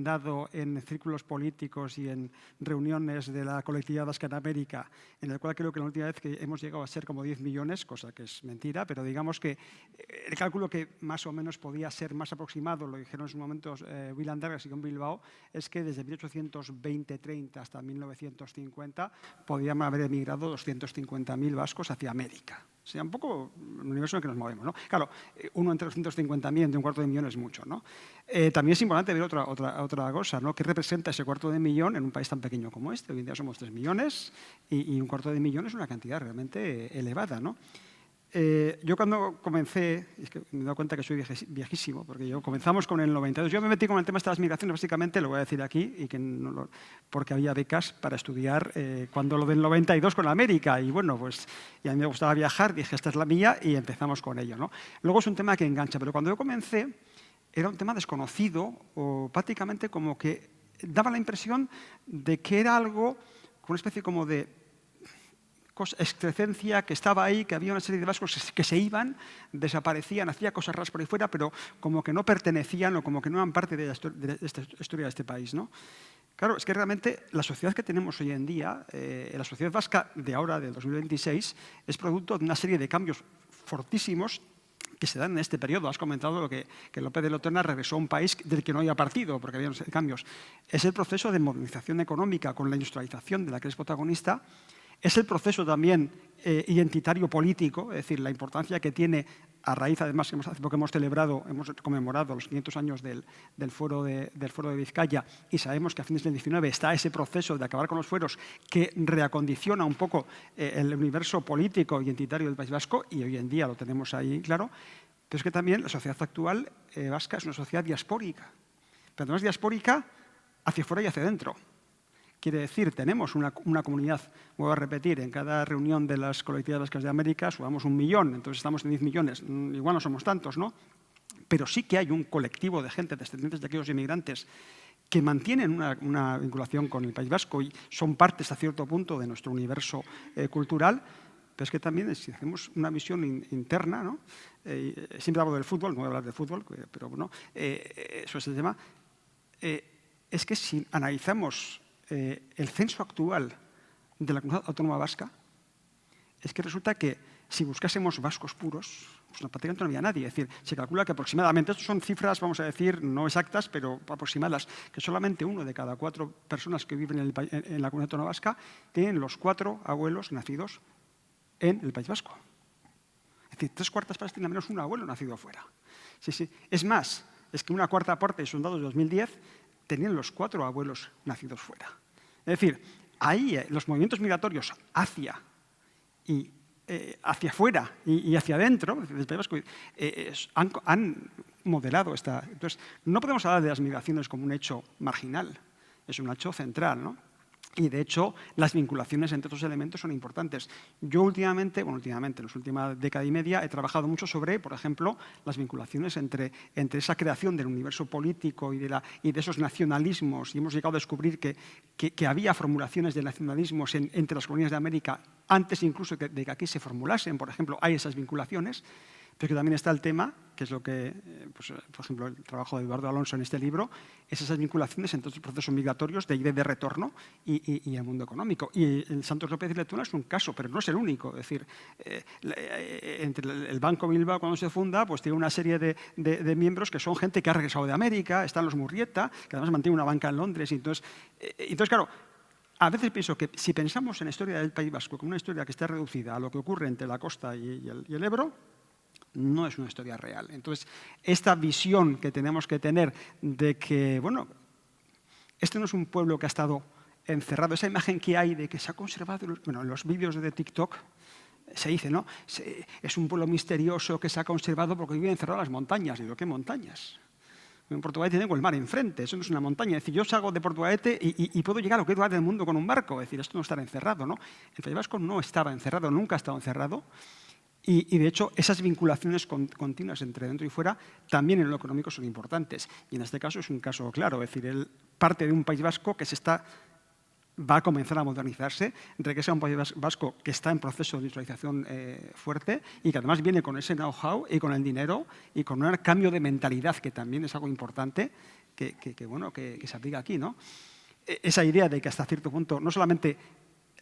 dado en círculos políticos y en reuniones de la colectividad vasca en América, en el cual creo que la última vez que hemos llegado a ser como 10 millones, cosa que es mentira, pero digamos que el cálculo que más o menos podía ser más aproximado, lo dijeron en su momento Willem Dargas y John Bilbao, es que desde 1820-30 hasta 1950 podían haber emigrado 250.000 vascos hacia América. O sea, un poco el universo en el que nos movemos, ¿no? Claro, uno entre 250.000 entre un cuarto de millón es mucho, ¿no? También es importante ver otra cosa, ¿no? ¿Qué representa ese cuarto de millón en un país tan pequeño como este? Hoy en día somos 3 millones y un cuarto de millón es una cantidad realmente elevada, ¿no? Yo cuando comencé, es que me he dado cuenta que soy viejísimo, porque comenzamos con el 92. Yo me metí con el tema de las migraciones, básicamente, lo voy a decir aquí, y que porque había becas para estudiar cuando lo del 92 con América. Y bueno, pues y a mí me gustaba viajar, dije, esta es la mía, y empezamos con ello, ¿no? Luego es un tema que engancha, pero cuando yo comencé era un tema desconocido, o prácticamente como que daba la impresión de que era algo, una especie como de excrecencia, que estaba ahí, que había una serie de vascos que se iban, desaparecían, hacía cosas raras por ahí fuera, pero como que no pertenecían o como que no eran parte de esta historia de este país, ¿no? Claro, es que realmente la sociedad que tenemos hoy en día, la sociedad vasca de ahora, del 2026, es producto de una serie de cambios fortísimos que se dan en este periodo. Has comentado que López de Letona regresó a un país del que no había partido, porque había cambios. Es el proceso de modernización económica con la industrialización de la que es protagonista. Es el proceso también identitario político, es decir, la importancia que tiene, a raíz, además, que hace poco hemos conmemorado los 500 años del foro de Vizcaya, y sabemos que a fines del 19 está ese proceso de acabar con los fueros que reacondiciona un poco el universo político identitario del País Vasco, y hoy en día lo tenemos ahí claro, pero es que también la sociedad actual vasca es una sociedad diaspórica, pero no es diaspórica hacia fuera y hacia adentro. Quiere decir, tenemos una comunidad, vuelvo a repetir, en cada reunión de las colectividades vascas de América subamos 1 millón, entonces estamos en 10 millones. Igual no somos tantos, ¿no? Pero sí que hay un colectivo de gente, descendientes de aquellos inmigrantes, que mantienen una vinculación con el País Vasco y son parte hasta cierto punto de nuestro universo cultural, pero es que también, si hacemos una visión interna, ¿no? Siempre hablo del fútbol, no voy a hablar de fútbol, pero bueno, eso es el tema. Es que si analizamos el censo actual de la Comunidad Autónoma Vasca, es que resulta que si buscásemos vascos puros, pues prácticamente no había nadie. Es decir, se calcula que aproximadamente, estas son cifras, vamos a decir, no exactas, pero aproximadas, que solamente 1 de cada 4 personas que viven en la Comunidad Autónoma Vasca tienen los 4 abuelos nacidos en el País Vasco. Es decir, 3/4 partes tienen al menos un abuelo nacido fuera. Sí, sí. Es más, es que una cuarta parte son datos de 2010, tenían los 4 abuelos nacidos fuera. Es decir, ahí los movimientos migratorios hacia afuera y hacia adentro del País Vasco han modelado esta. Entonces, no podemos hablar de las migraciones como un hecho marginal, es un hecho central, ¿no? Y, de hecho, las vinculaciones entre estos elementos son importantes. Yo últimamente, en la última década y media, he trabajado mucho sobre, por ejemplo, las vinculaciones entre esa creación del universo político y de esos nacionalismos. Y hemos llegado a descubrir que había formulaciones de nacionalismos entre las colonias de América antes incluso de que aquí se formulasen. Por ejemplo, hay esas vinculaciones. Pero que también está el tema, que es lo que, pues, por ejemplo, el trabajo de Eduardo Alonso en este libro, es esas vinculaciones entre los procesos migratorios de ida y de retorno y el mundo económico. Y el Santos López de Letona es un caso, pero no es el único. Es decir, entre el Banco Bilbao, cuando se funda, pues tiene una serie de miembros que son gente que ha regresado de América, están los Murrieta, que además mantienen una banca en Londres. Y entonces, claro, a veces pienso que si pensamos en la historia del País Vasco como una historia que está reducida a lo que ocurre entre la costa y el Ebro, no es una historia real. Entonces, esta visión que tenemos que tener de que, bueno, este no es un pueblo que ha estado encerrado, esa imagen que hay de que se ha conservado, bueno, en los vídeos de TikTok, Se dice, ¿no? Es un pueblo misterioso que se ha conservado porque vive encerrado en las montañas. Digo, ¿qué montañas? En Portugalete tengo el mar enfrente, eso no es una montaña. Es decir, yo salgo de Portugalete y puedo llegar a cualquier lugar del mundo con un barco. Es decir, esto no estará encerrado, ¿no? El País Vasco no estaba encerrado, nunca ha estado encerrado. Y de hecho, esas vinculaciones continuas entre dentro y fuera también en lo económico son importantes. Y en este caso es un caso claro. Es decir, él parte de un País Vasco que va a comenzar a modernizarse, regresa a un País Vasco que está en proceso de industrialización fuerte y que además viene con ese know-how y con el dinero y con un cambio de mentalidad que también es algo importante que se aplica aquí, ¿no? Esa idea de que hasta cierto punto no solamente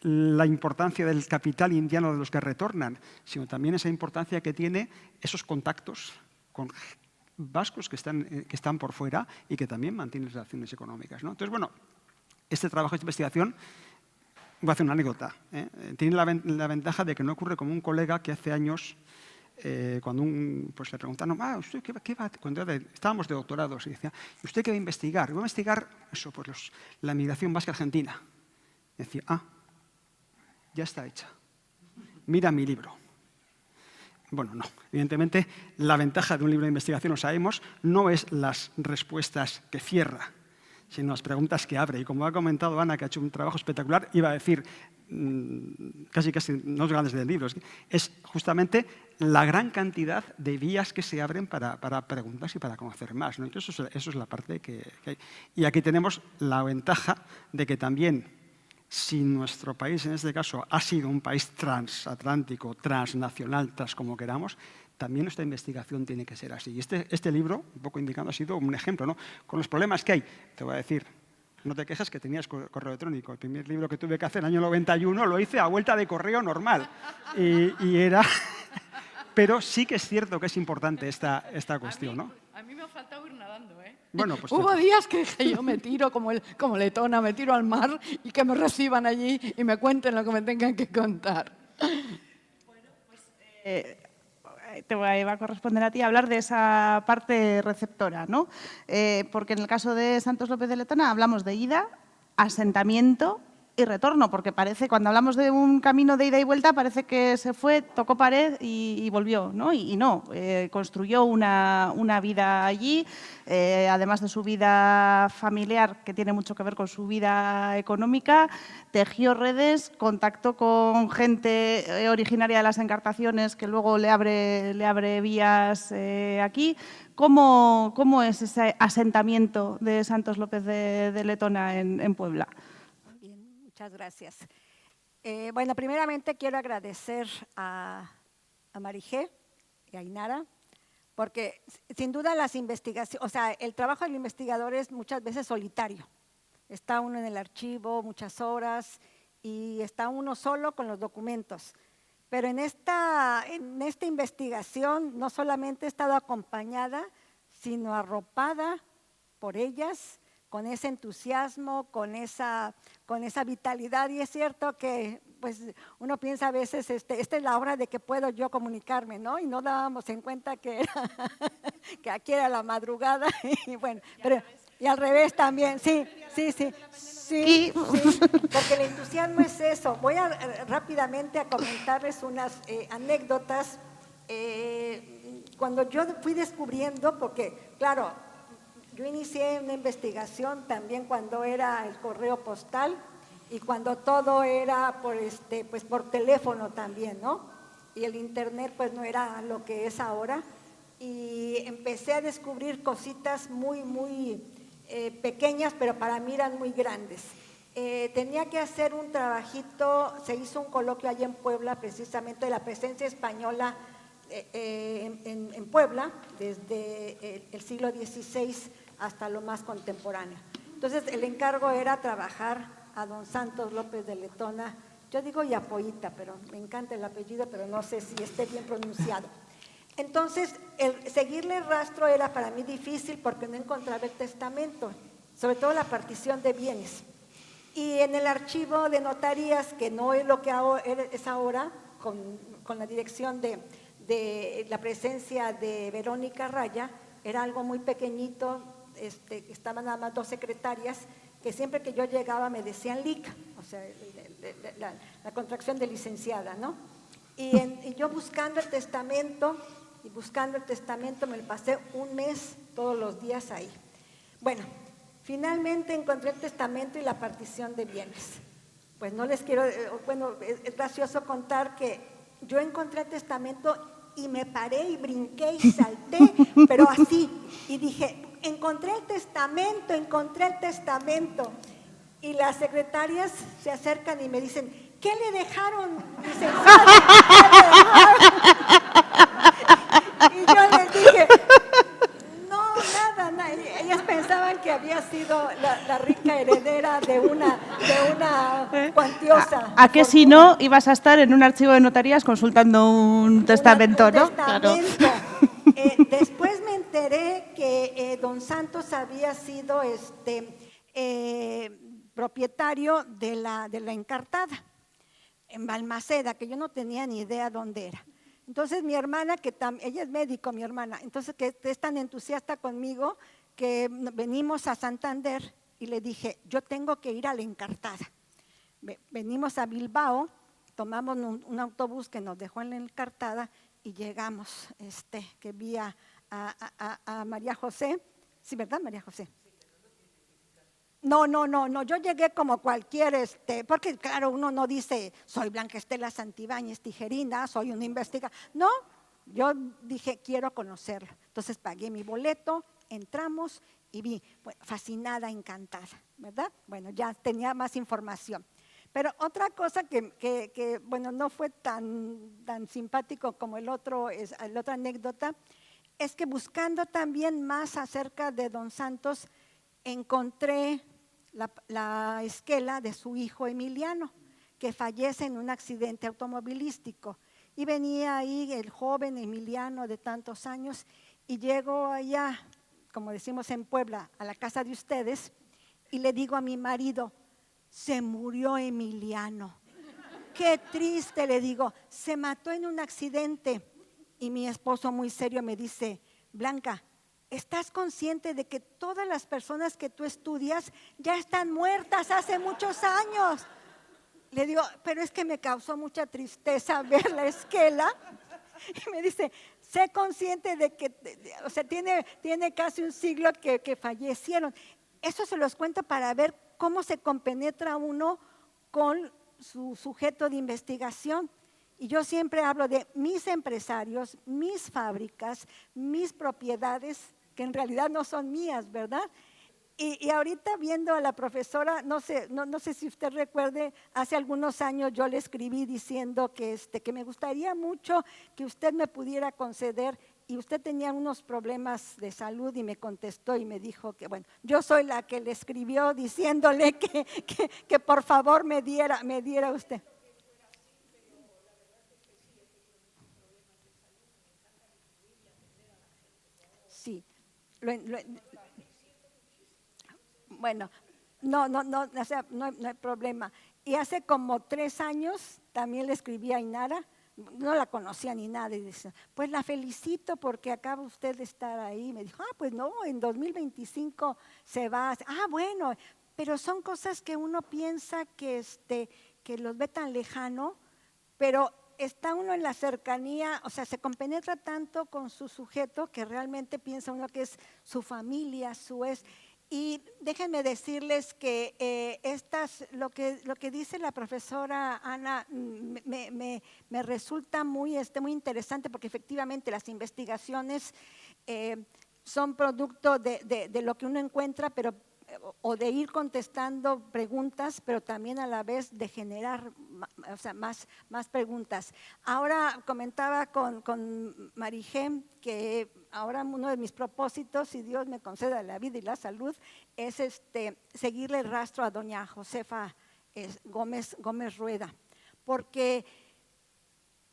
la importancia del capital indiano de los que retornan, sino también esa importancia que tiene esos contactos con vascos que están por fuera y que también mantienen relaciones económicas, ¿no? Entonces, bueno, este trabajo de investigación, voy a hacer una anécdota, tiene la ventaja de que no ocurre como un colega que hace años, cuando pues le preguntaron, ¿usted qué va? Cuando estábamos de doctorados, y decía, ¿y usted qué va a investigar? Voy a investigar eso, pues la migración vasca argentina. Y decía, ya está hecha. Mira mi libro. Bueno, no. Evidentemente, la ventaja de un libro de investigación, lo sabemos, no es las respuestas que cierra, sino las preguntas que abre. Y como ha comentado Ana, que ha hecho un trabajo espectacular, iba a decir, casi no es ganas del libro, es justamente la gran cantidad de vías que se abren para preguntas y para conocer más, ¿no? Entonces, eso es la parte que hay. Y aquí tenemos la ventaja de que también, si nuestro país, en este caso, ha sido un país transatlántico, transnacional, como queramos, también nuestra investigación tiene que ser así. Y este libro, un poco indicando, ha sido un ejemplo, ¿no? Con los problemas que hay. Te voy a decir, no te quejes que tenías correo electrónico. El primer libro que tuve que hacer en el año 91 lo hice a vuelta de correo normal. Y era... Pero sí que es cierto que es importante esta cuestión, ¿no? A mí me ha faltado ir nadando, ¿eh? Bueno, pues Hubo días que dije, yo me tiro como letona, me tiro al mar y que me reciban allí y me cuenten lo que me tengan que contar. Bueno, pues te va a corresponder a ti hablar de esa parte receptora, ¿no? Porque en el caso de Santos López de Letona hablamos de ida, asentamiento y retorno, porque parece, cuando hablamos de un camino de ida y vuelta, parece que se fue, tocó pared y volvió, ¿no? Y no, construyó una vida allí, además de su vida familiar, que tiene mucho que ver con su vida económica, tejió redes, contactó con gente originaria de las Encartaciones, que luego le abre vías aquí. ¿Cómo es ese asentamiento de Santos López de Letona en Puebla? Muchas gracias. Bueno, primeramente quiero agradecer a Marijé y a Inara, porque sin duda las investigaciones, o sea, el trabajo del investigador es muchas veces solitario. Está uno en el archivo muchas horas y está uno solo con los documentos. Pero en esta investigación no solamente he estado acompañada, sino arropada por ellas, con ese entusiasmo, con esa vitalidad. Y es cierto que pues, uno piensa a veces, esta es la hora de que puedo yo comunicarme, ¿no? Y no dábamos en cuenta que aquí era la madrugada. Y bueno, y al revés también, sí, porque el entusiasmo es eso. Voy rápidamente a comentarles unas anécdotas. Cuando yo fui descubriendo, porque claro, yo inicié una investigación también cuando era el correo postal y cuando todo era por teléfono también, ¿no? Y el internet pues no era lo que es ahora. Y empecé a descubrir cositas muy pequeñas, pero para mí eran muy grandes. Tenía que hacer un trabajito, se hizo un coloquio allá en Puebla, precisamente de la presencia española en Puebla, desde el siglo XVI hasta lo más contemporáneo. Entonces, el encargo era trabajar a don Santos López de Letona. Yo digo Yapoíta, pero me encanta el apellido, pero no sé si esté bien pronunciado. Entonces, seguirle el rastro era para mí difícil porque no encontraba el testamento, sobre todo la partición de bienes. Y en el archivo de notarías, que no es lo que es ahora, con la dirección de la presencia de Verónica Raya, era algo muy pequeñito, estaban nada más 2 secretarias, que siempre que yo llegaba me decían LIC, o sea, la contracción de licenciada, ¿no? Y yo buscando el testamento, me lo pasé un mes todos los días ahí. Bueno, finalmente encontré el testamento y la partición de bienes. Pues no les quiero, bueno, es gracioso contar que yo encontré el testamento y me paré y brinqué y salté, pero así, y dije, encontré el testamento. Y las secretarias se acercan y me dicen, ¿qué le dejaron, licenciada? ¿Qué le dejaron? Y yo les dije, no, nada. Ellas pensaban que había sido la rica heredera de una cuantiosa. ¿A que si no ibas a estar en un archivo de notarías consultando un testamento, un no? testamento. Claro. Después me enteré que don Santos había sido propietario de la Encartada, en Balmaceda, que yo no tenía ni idea dónde era. Entonces mi hermana, ella es médico, mi hermana, entonces que es tan entusiasta conmigo que venimos a Santander y le dije, yo tengo que ir a la Encartada. Venimos a Bilbao, tomamos un autobús que nos dejó en la Encartada y llegamos, que vi a María José, sí, ¿verdad, María José? No, yo llegué como cualquier, porque claro, uno no dice, soy Blanca Estela Santibáñez Tijerina, soy una investigadora. No, yo dije, quiero conocerla. Entonces pagué mi boleto, entramos y vi, bueno, fascinada, encantada, ¿verdad? Bueno, ya tenía más información. Pero otra cosa que bueno, no fue tan simpático como la otra anécdota, es que buscando también más acerca de don Santos, encontré la esquela de su hijo Emiliano, que fallece en un accidente automovilístico. Y venía ahí el joven Emiliano de tantos años y llego allá, como decimos en Puebla, a la casa de ustedes y le digo a mi marido, se murió Emiliano. Qué triste, le digo, se mató en un accidente. Y mi esposo muy serio me dice, Blanca, ¿estás consciente de que todas las personas que tú estudias ya están muertas hace muchos años? Le digo, pero es que me causó mucha tristeza ver la esquela. Y me dice, sé consciente de que, o sea, tiene casi un siglo que fallecieron. Eso se los cuento para ver cómo se compenetra uno con su sujeto de investigación. Y yo siempre hablo de mis empresarios, mis fábricas, mis propiedades, que en realidad no son mías, ¿verdad? Y ahorita viendo a la profesora, no sé si usted recuerde, hace algunos años yo le escribí diciendo que me gustaría mucho que usted me pudiera conceder, y usted tenía unos problemas de salud y me contestó y me dijo que, bueno, yo soy la que le escribió diciéndole que por favor me diera usted. Sí, bueno, no, o sea, no hay problema. Y hace como 3 años también le escribí a Inara, no la conocía ni nada, y dice, pues la felicito porque acaba usted de estar ahí. Me dijo, pues no, en 2025 se va. Bueno, pero son cosas que uno piensa que los ve tan lejano, pero está uno en la cercanía, o sea, se compenetra tanto con su sujeto que realmente piensa uno que es su familia, su es. Y déjenme decirles que lo que dice la profesora Ana me resulta muy interesante, porque efectivamente las investigaciones son producto de lo que uno encuentra, o de ir contestando preguntas, pero también a la vez de generar, o sea, más preguntas. Ahora comentaba con Marijé que ahora uno de mis propósitos, si Dios me concede la vida y la salud, es seguirle el rastro a doña Josefa Gómez Rueda, porque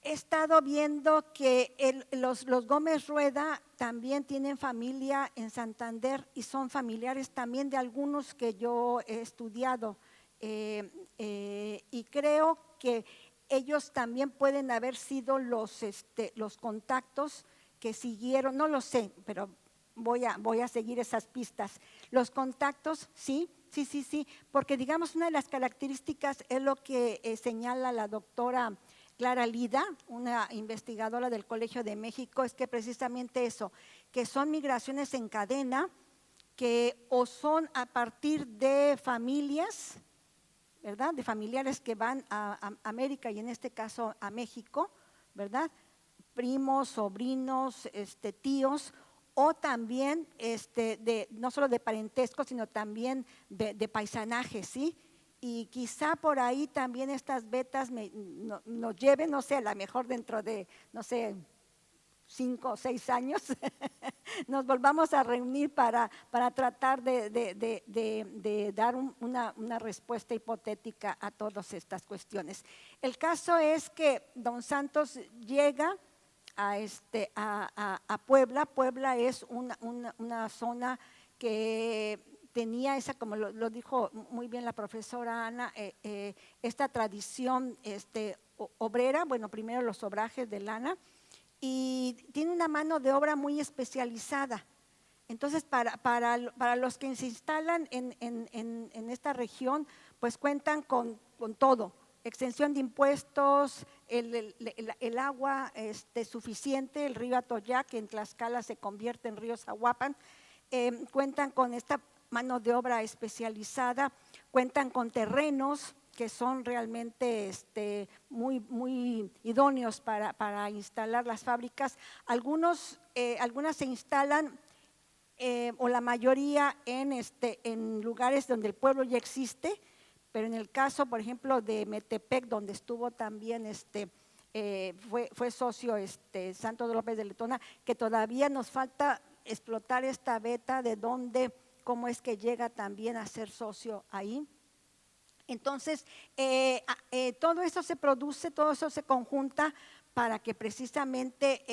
he estado viendo que los Gómez Rueda también tienen familia en Santander y son familiares también de algunos que yo he estudiado, y creo que ellos también pueden haber sido los contactos que siguieron, no lo sé, pero voy a seguir esas pistas. Los contactos, sí, porque digamos una de las características es lo que señala la doctora Clara Lida, una investigadora del Colegio de México, es que precisamente eso, que son migraciones en cadena, que o son a partir de familias, ¿verdad? De familiares que van a América y en este caso a México, ¿verdad? Primos, sobrinos, tíos, o también no solo de parentesco, sino también de paisanaje, ¿sí? Y quizá por ahí también estas vetas nos lleven, no sé, a lo mejor dentro de, no sé, 5 o 6 años, nos volvamos a reunir para tratar de dar una respuesta hipotética a todas estas cuestiones. El caso es que don Santos llega a Puebla. Puebla es una zona que tenía esa, como lo dijo muy bien la profesora Ana, esta tradición obrera, bueno, primero los obrajes de lana, y tiene una mano de obra muy especializada. Entonces, para los que se instalan en esta región, pues cuentan con todo, exención de impuestos, el agua suficiente, el río Atoyac, que en Tlaxcala se convierte en río Zahuapan, cuentan con esta mano de obra especializada, cuentan con terrenos que son realmente muy idóneos para instalar las fábricas. Algunas se instalan, o la mayoría, en lugares donde el pueblo ya existe, pero en el caso, por ejemplo, de Metepec, donde estuvo también fue socio Santos López de Letona, que todavía nos falta explotar esta beta de cómo es que llega también a ser socio ahí. Entonces, todo eso se produce, todo eso se conjunta para que precisamente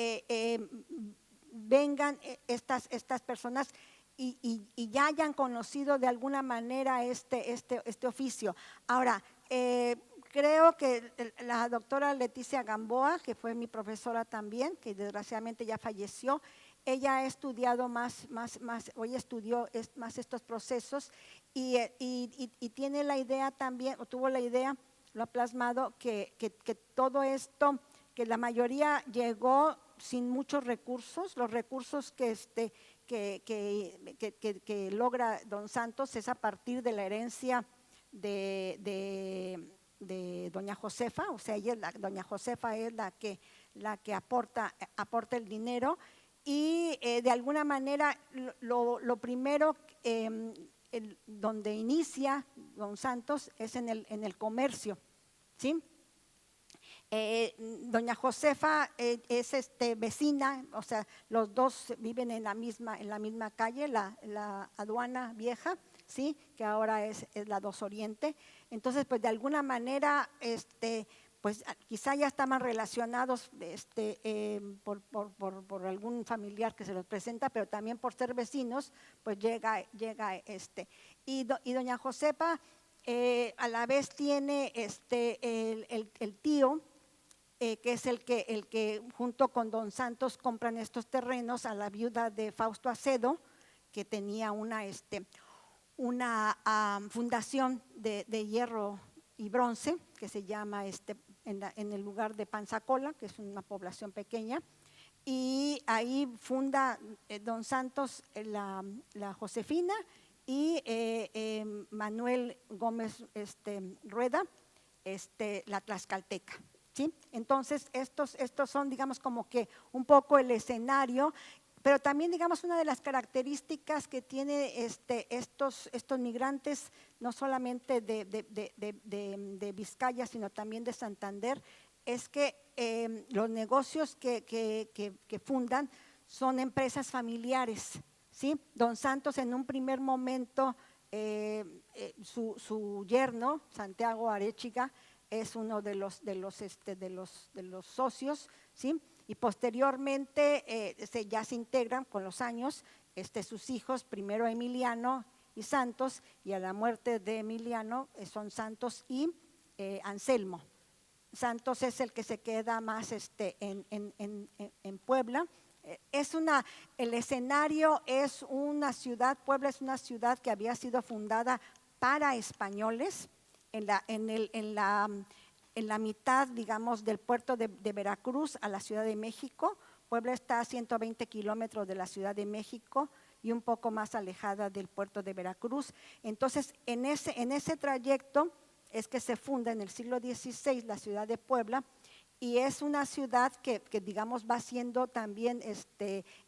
vengan estas personas y ya hayan conocido de alguna manera este oficio. Ahora, creo que la doctora Leticia Gamboa, que fue mi profesora también, que desgraciadamente ya falleció, ella ha estudiado hoy estudió más estos procesos y tiene la idea también, o tuvo la idea, lo ha plasmado, que todo esto, que la mayoría llegó sin muchos recursos, los recursos que logra don Santos es a partir de la herencia de doña Josefa, o sea, doña Josefa es la que aporta el dinero. Y de alguna manera lo primero donde inicia don Santos es en el comercio, ¿sí? Doña Josefa es vecina, o sea, los dos viven en la misma calle, la aduana vieja, ¿sí? Que ahora es la 2 Oriente. Entonces, pues de alguna manera, pues quizá ya estaban relacionados por algún familiar que se los presenta, pero también por ser vecinos, pues llega Y doña Josefa a la vez tiene el tío, que es el que junto con don Santos compran estos terrenos a la viuda de Fausto Acedo, que tenía una fundación de hierro y bronce, que se llama en el lugar de Panzacola, que es una población pequeña, y ahí funda don Santos la Josefina y Manuel Gómez Rueda la Tlaxcalteca, ¿sí? Entonces estos son, digamos, como que un poco el escenario, pero también, digamos, una de las características que tiene estos migrantes, no solamente de Vizcaya, sino también de Santander, es que los negocios que fundan son empresas familiares, ¿sí? Don Santos en un primer momento, su yerno, Santiago Arechiga, es uno de los socios, ¿sí? Y posteriormente ya se integran con los años sus hijos, primero Emiliano y Santos, y a la muerte de Emiliano son Santos y Anselmo. Santos es el que se queda más en Puebla. El escenario es una ciudad, Puebla es una ciudad que había sido fundada para españoles en la mitad, digamos, del puerto de Veracruz a la Ciudad de México. Puebla está a 120 kilómetros de la Ciudad de México y un poco más alejada del puerto de Veracruz. Entonces, en ese trayecto es que se funda en el siglo XVI la ciudad de Puebla, y es una ciudad que digamos, va siendo también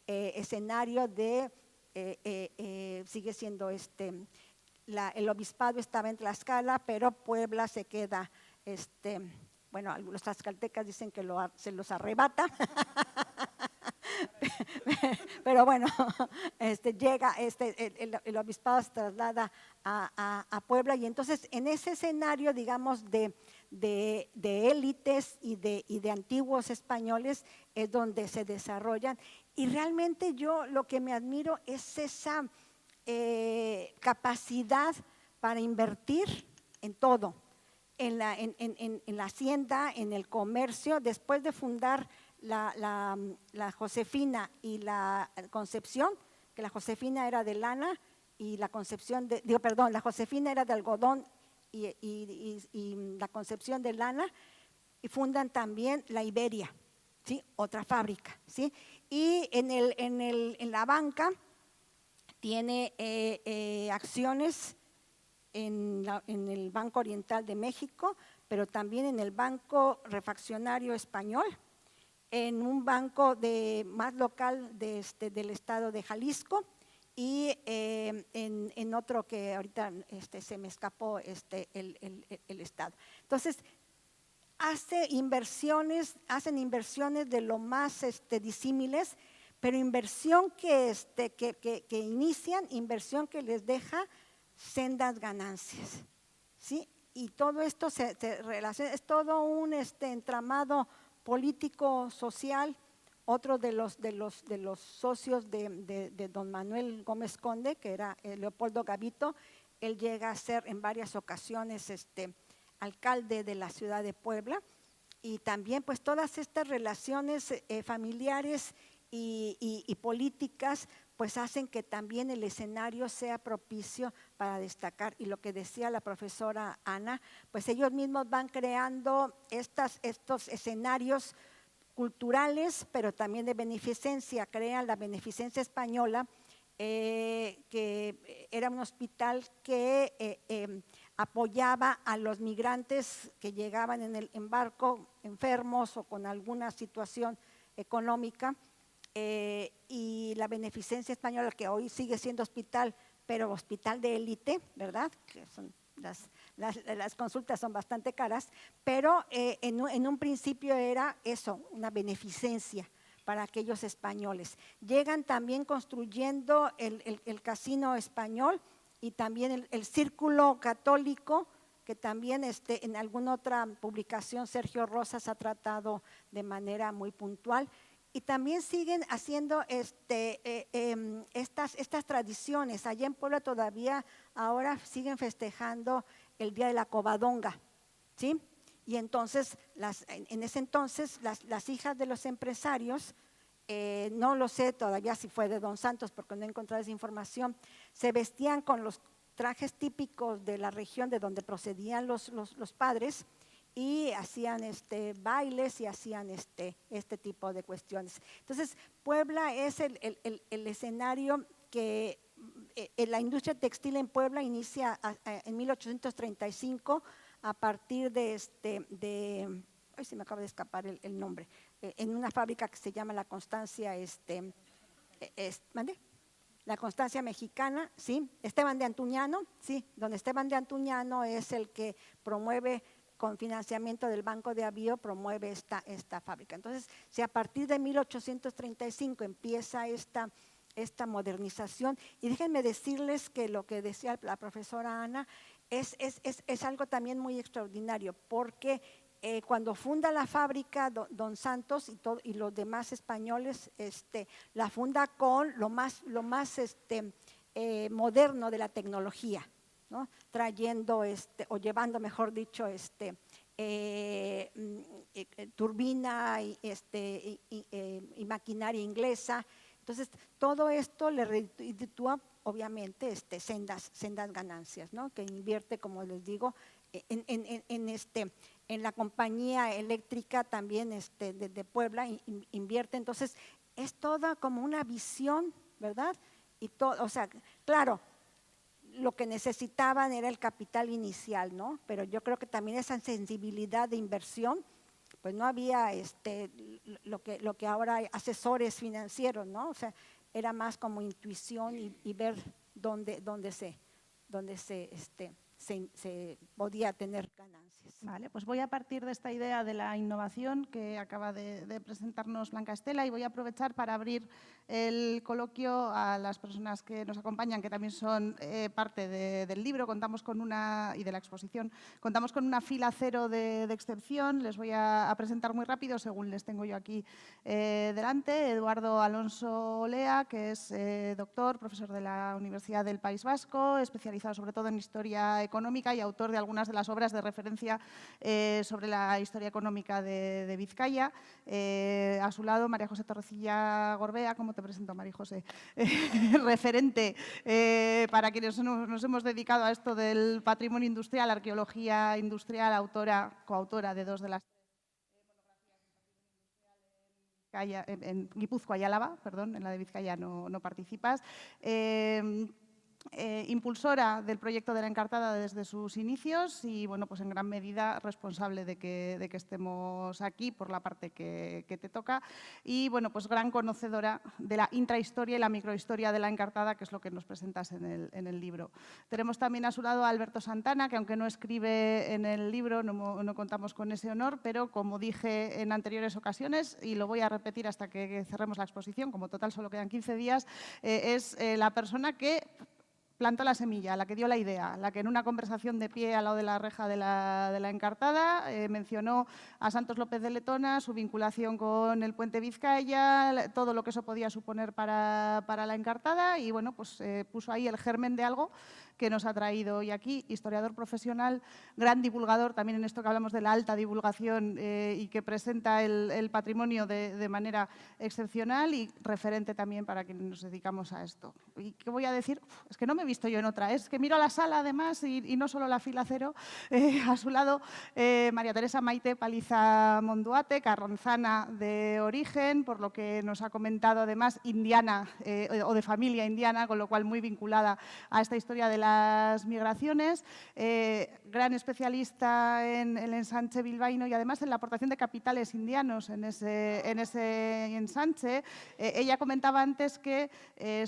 escenario de, sigue siendo el obispado estaba en Tlaxcala, pero Puebla se queda, bueno, los tlaxcaltecas dicen que se los arrebata, pero bueno, llega, el obispado se traslada a Puebla, y entonces en ese escenario, digamos, de élites y de antiguos españoles es donde se desarrollan, y realmente yo lo que me admiro es esa capacidad para invertir en todo, en la hacienda, en el comercio. Después de fundar la Josefina y la Concepción, que la Josefina era de lana y la Concepción, la Josefina era de algodón y la Concepción de lana, y fundan también la Iberia, ¿sí? Otra fábrica, ¿sí? Y en la banca tiene acciones en el Banco Oriental de México, pero también en el Banco Refaccionario Español, en un banco más local del estado de Jalisco, y en otro que ahorita se me escapó el estado. Entonces, hacen inversiones de lo más disímiles, pero inversión que inician, inversión que les deja sendas ganancias, ¿sí? Y todo esto se relaciona, es todo un entramado político, social. Otro de los socios de don Manuel Gómez Conde, que era Leopoldo Gavito, él llega a ser en varias ocasiones alcalde de la ciudad de Puebla, y también pues todas estas relaciones familiares y políticas pues hacen que también el escenario sea propicio para destacar. Y lo que decía la profesora Ana, pues ellos mismos van creando estos escenarios culturales, pero también de beneficencia. Crean la Beneficencia Española, que era un hospital que apoyaba a los migrantes que llegaban en barco, enfermos o con alguna situación económica, y la Beneficencia Española, que hoy sigue siendo hospital, pero hospital de élite, ¿verdad? Que son las consultas son bastante caras, pero en un principio era eso, una beneficencia para aquellos españoles. Llegan también construyendo el Casino Español, y también el Círculo Católico, que también en alguna otra publicación Sergio Rosas ha tratado de manera muy puntual. Y también siguen haciendo estas tradiciones. Allá en Puebla todavía ahora siguen festejando el Día de la Covadonga, ¿sí? Y entonces, en ese entonces, las hijas de los empresarios, no lo sé todavía si fue de don Santos porque no he encontrado esa información, se vestían con los trajes típicos de la región de donde procedían los padres, y hacían bailes y hacían este tipo de cuestiones. Entonces, Puebla es el escenario que la industria textil en Puebla inicia en 1835 a partir ay, se me acaba de escapar el nombre, en una fábrica que se llama La Constancia, ¿mande? La Constancia Mexicana, ¿sí? Esteban de Antuñano, sí, don Esteban de Antuñano es el que promueve, con financiamiento del Banco de Avío, promueve esta fábrica. Entonces, si a partir de 1835 empieza esta modernización, y déjenme decirles que lo que decía la profesora Ana es algo también muy extraordinario, porque cuando funda la fábrica don Santos y los demás españoles, la funda con lo más moderno de la tecnología, ¿no? Trayendo o llevando, mejor dicho, turbina y maquinaria inglesa. Entonces, todo esto le reditúa, obviamente, sendas ganancias, ¿no? Que invierte, como les digo, en en la compañía eléctrica también de Puebla, invierte. Entonces, es toda como una visión, ¿verdad? Y todo, o sea, claro, lo que necesitaban era el capital inicial, ¿no? Pero yo creo que también esa sensibilidad de inversión, pues no había lo que ahora hay asesores financieros, ¿no? O sea, era más como intuición y ver dónde se podía tener ganancias. Vale, pues voy a partir de esta idea de la innovación que acaba de presentarnos Blanca Estela y voy a aprovechar para abrir el coloquio a las personas que nos acompañan, que también son parte del libro, contamos con y de la exposición. Contamos con una fila cero de excepción, les voy a presentar muy rápido, según les tengo yo aquí delante. Eduardo Alonso Olea, que es doctor, profesor de la Universidad del País Vasco, especializado sobre todo en historia económica y autor de algunas de las obras de referencia sobre la historia económica de Vizcaya. A su lado, María José Torrecilla Gorbea, ¿cómo te presento, María José? Referente para quienes nos hemos dedicado a esto del patrimonio industrial, arqueología industrial, coautora de 2 de las en Guipúzcoa y Álava, perdón, en la de Vizcaya no participas. Impulsora del proyecto de la Encartada desde sus inicios y, bueno, pues en gran medida responsable de que estemos aquí por la parte que te toca y, bueno, pues gran conocedora de la intrahistoria y la microhistoria de la Encartada, que es lo que nos presentas en el libro. Tenemos también a su lado a Alberto Santana, que aunque no escribe en el libro, no contamos con ese honor, pero como dije en anteriores ocasiones, y lo voy a repetir hasta que cerremos la exposición, como total solo quedan 15 días, es la persona que plantó la semilla, la que dio la idea, la que en una conversación de pie al lado de la reja de la Encartada mencionó a Santos López de Letona, su vinculación con el puente Vizcaya, todo lo que eso podía suponer para la Encartada y, bueno, pues puso ahí el germen de algo que nos ha traído hoy aquí, historiador profesional, gran divulgador, también en esto que hablamos de la alta divulgación y que presenta el patrimonio de manera excepcional y referente también para quienes nos dedicamos a esto. ¿Y qué voy a decir? Es que no me he visto yo en otra, es que miro a la sala además y no solo la fila cero, a su lado María Teresa Maite Paliza Monduate, carranzana de origen, por lo que nos ha comentado además indiana o de familia indiana, con lo cual muy vinculada a esta historia de las migraciones, gran especialista en el ensanche bilbaíno y además en la aportación de capitales indianos en ese ensanche. Ella comentaba antes que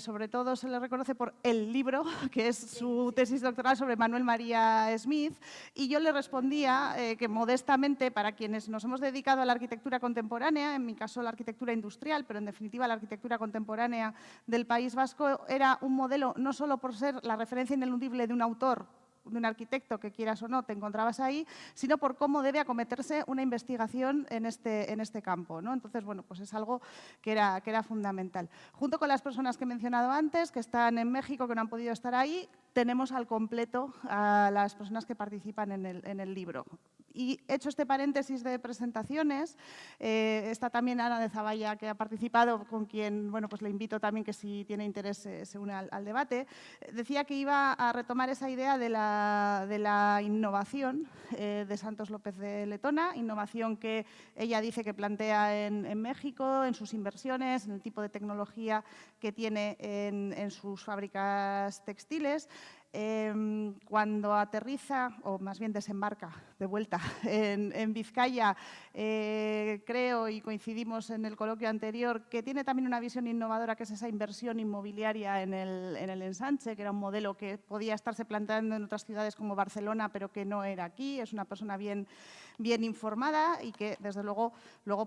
sobre todo se le reconoce por el libro, que es su tesis doctoral sobre Manuel María Smith, y yo le respondía que modestamente para quienes nos hemos dedicado a la arquitectura contemporánea, en mi caso la arquitectura industrial, pero en definitiva la arquitectura contemporánea del País Vasco, era un modelo no solo por ser la referencia ineludible de un autor, de un arquitecto que quieras o no te encontrabas ahí, sino por cómo debe acometerse una investigación en este campo, ¿no? Entonces, bueno, pues es algo que era fundamental. Junto con las personas que he mencionado antes, que están en México, que no han podido estar ahí, tenemos al completo a las personas que participan en el libro. Y hecho este paréntesis de presentaciones, está también Ana de Zavalla, que ha participado, con quien, bueno, pues le invito también que si tiene interés se une al debate. Decía que iba a retomar esa idea de la innovación de Santos López de Letona, innovación que ella dice que plantea en México, en sus inversiones, en el tipo de tecnología que tiene en sus fábricas textiles. Cuando aterriza, o más bien desembarca de vuelta en Vizcaya, creo, y coincidimos en el coloquio anterior, que tiene también una visión innovadora, que es esa inversión inmobiliaria en el ensanche, que era un modelo que podía estarse planteando en otras ciudades como Barcelona, pero que no era aquí. Es una persona bien informada y que, desde luego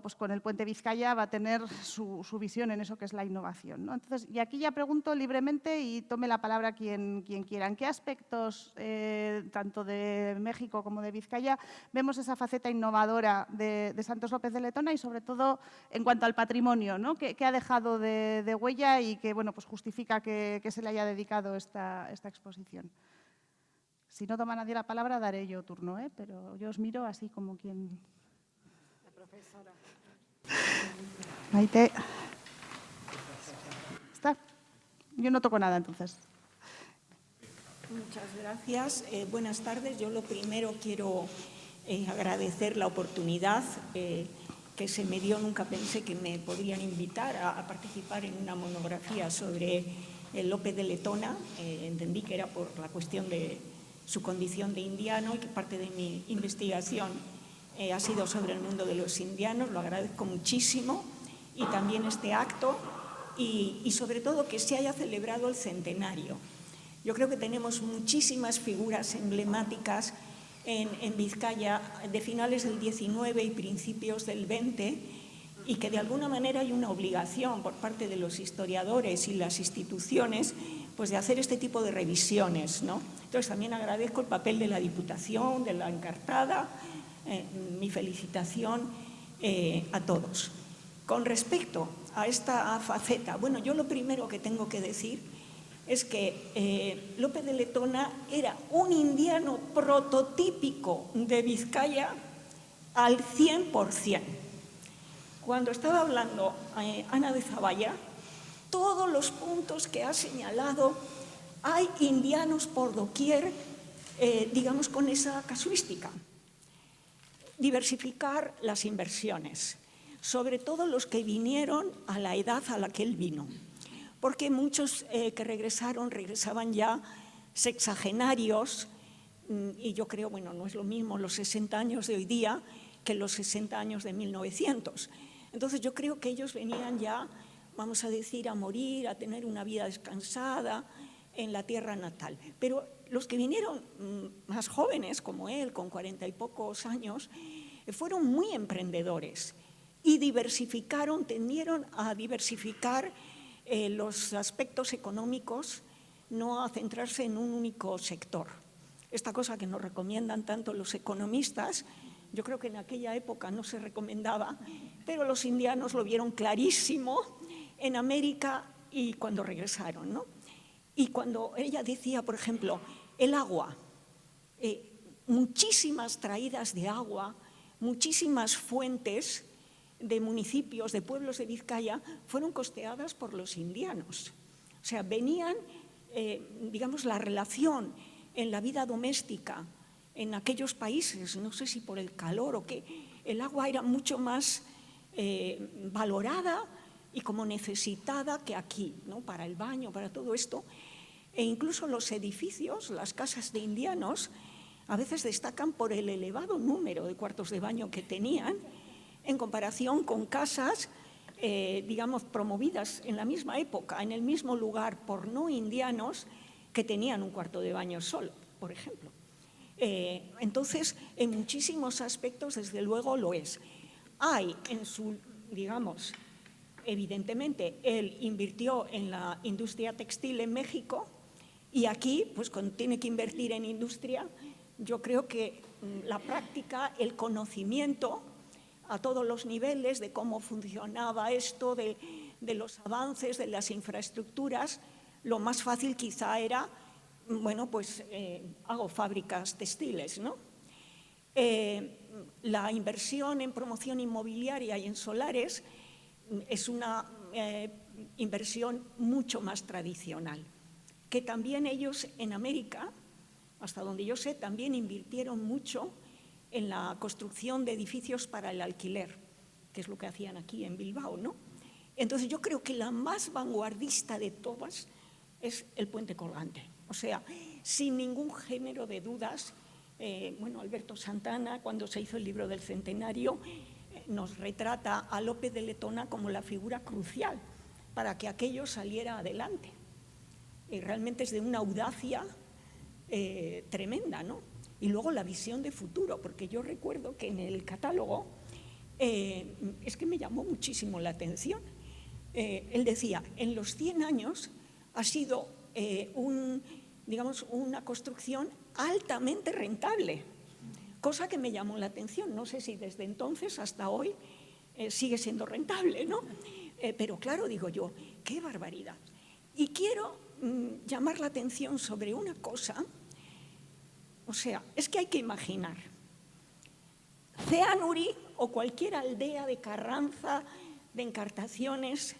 pues con el puente Vizcaya va a tener su visión en eso que es la innovación, ¿no? Entonces, y aquí ya pregunto libremente y tome la palabra quien quiera. ¿En qué aspectos, tanto de México como de Vizcaya, vemos esa faceta innovadora de Santos López de Letona y, sobre todo, en cuanto al patrimonio, ¿no? ¿Qué ha dejado de huella y que, bueno, pues justifica que se le haya dedicado esta exposición? Si no toma nadie la palabra, daré yo turno, pero yo os miro así como quien… La profesora. Maite. ¿Está? Yo no toco nada, entonces. Muchas gracias. Buenas tardes. Yo lo primero quiero agradecer la oportunidad que se me dio. Nunca pensé que me podrían invitar a participar en una monografía sobre Lope de Letona. Entendí que era por la cuestión de su condición de indiano y que parte de mi investigación ha sido sobre el mundo de los indianos. Lo agradezco muchísimo, y también este acto y sobre todo que se haya celebrado el centenario. Yo creo que tenemos muchísimas figuras emblemáticas en Vizcaya de finales del XIX y principios del XX, y que de alguna manera hay una obligación por parte de los historiadores y las instituciones pues de hacer este tipo de revisiones, ¿no? Entonces también agradezco el papel de la Diputación, de la Encartada, mi felicitación a todos. Con respecto a esta faceta, bueno, yo lo primero que tengo que decir es que Lope de Letona era un indiano prototípico de Vizcaya al 100%. Cuando estaba hablando Ana de Zavalla, todos los puntos que ha señalado, hay indianos por doquier, digamos, con esa casuística. Diversificar las inversiones, sobre todo los que vinieron a la edad a la que él vino, porque muchos que regresaban ya sexagenarios, y yo creo, bueno, no es lo mismo los 60 años de hoy día que los 60 años de 1900. Entonces yo creo que ellos venían ya, vamos a decir, a morir, a tener una vida descansada en la tierra natal. Pero los que vinieron más jóvenes, como él, con 40 y pocos años, fueron muy emprendedores y tendieron a diversificar los aspectos económicos, no a centrarse en un único sector. Esta cosa que nos recomiendan tanto los economistas, yo creo que en aquella época no se recomendaba, pero los indianos lo vieron clarísimo en América y cuando regresaron, ¿no? Y cuando ella decía, por ejemplo, el agua, muchísimas traídas de agua, muchísimas fuentes de municipios, de pueblos de Vizcaya, fueron costeadas por los indianos. O sea, venían, digamos, la relación en la vida doméstica en aquellos países, no sé si por el calor o qué, el agua era mucho más valorada y como necesitada que aquí, ¿no? Para el baño, para todo esto. E incluso los edificios, las casas de indianos, a veces destacan por el elevado número de cuartos de baño que tenían en comparación con casas, digamos, promovidas en la misma época, en el mismo lugar por no indianos que tenían un cuarto de baño solo, por ejemplo. Entonces, en muchísimos aspectos, desde luego, lo es. Hay en su, digamos, evidentemente, él invirtió en la industria textil en México y aquí, pues cuando tiene que invertir en industria, yo creo que la práctica, el conocimiento a todos los niveles de cómo funcionaba esto, de los avances, de las infraestructuras, lo más fácil quizá era, bueno, pues hago fábricas textiles, ¿no? La inversión en promoción inmobiliaria y en solares es una inversión mucho más tradicional, que también ellos en América, hasta donde yo sé, también invirtieron mucho en la construcción de edificios para el alquiler, que es lo que hacían aquí en Bilbao, ¿no? Entonces yo creo que la más vanguardista de todas es el puente colgante. O sea, sin ningún género de dudas, bueno, Alberto Santana, cuando se hizo el libro del centenario, nos retrata a Lope de Letona como la figura crucial para que aquello saliera adelante. Y realmente es de una audacia tremenda, ¿no? Y luego la visión de futuro, porque yo recuerdo que en el catálogo es que me llamó muchísimo la atención. Él decía, en los 100 años ha sido digamos, una construcción altamente rentable, cosa que me llamó la atención. No sé si desde entonces hasta hoy sigue siendo rentable, ¿no? Pero claro, digo yo, qué barbaridad. Y quiero llamar la atención sobre una cosa. O sea, es que hay que imaginar Ceanuri o cualquier aldea de Carranza, de Encartaciones,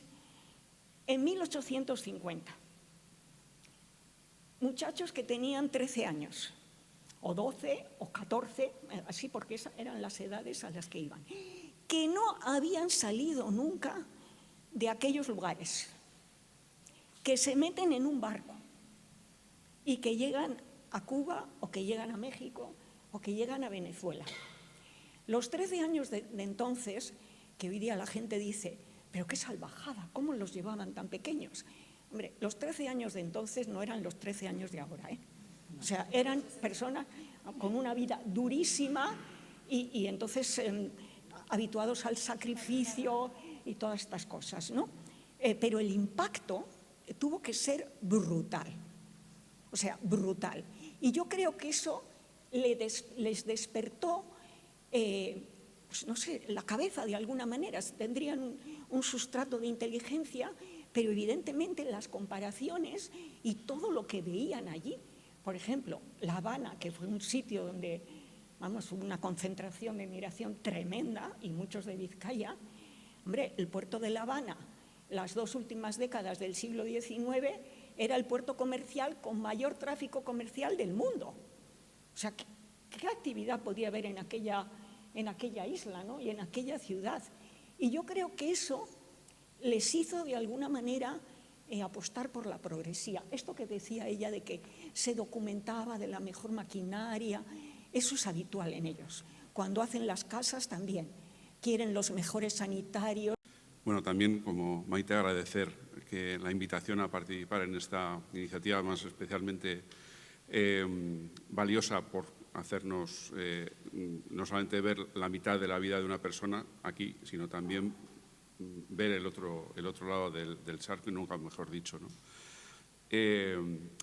en 1850. Muchachos que tenían 13 años, o 12, o 14, así porque esas eran las edades a las que iban, que no habían salido nunca de aquellos lugares, que se meten en un barco y que llegan a Cuba o que llegan a México o que llegan a Venezuela. Los 13 años de entonces, que hoy día la gente dice, pero qué salvajada, ¿cómo los llevaban tan pequeños? Hombre, los 13 años de entonces no eran los 13 años de ahora, ¿eh? O sea, eran personas con una vida durísima y entonces habituados al sacrificio y todas estas cosas, ¿no? Pero el impacto tuvo que ser brutal, o sea, brutal. Y yo creo que eso les despertó, pues no sé, la cabeza de alguna manera. Tendrían un sustrato de inteligencia, pero evidentemente las comparaciones y todo lo que veían allí, por ejemplo, La Habana, que fue un sitio donde, vamos, hubo una concentración de migración tremenda, y muchos de Vizcaya. Hombre, el puerto de La Habana, las 2 últimas décadas del siglo XIX, era el puerto comercial con mayor tráfico comercial del mundo. O sea, ¿qué actividad podía haber en aquella isla, ¿no? Y en aquella ciudad? Y yo creo que eso les hizo de alguna manera apostar por la progresía. Esto que decía ella de que se documentaba de la mejor maquinaria, eso es habitual en ellos. Cuando hacen las casas también quieren los mejores sanitarios. Bueno, también, como Maite, agradecer que la invitación a participar en esta iniciativa, más especialmente valiosa por hacernos no solamente ver la mitad de la vida de una persona aquí, sino también ver el otro lado del charco, y nunca mejor dicho, ¿no?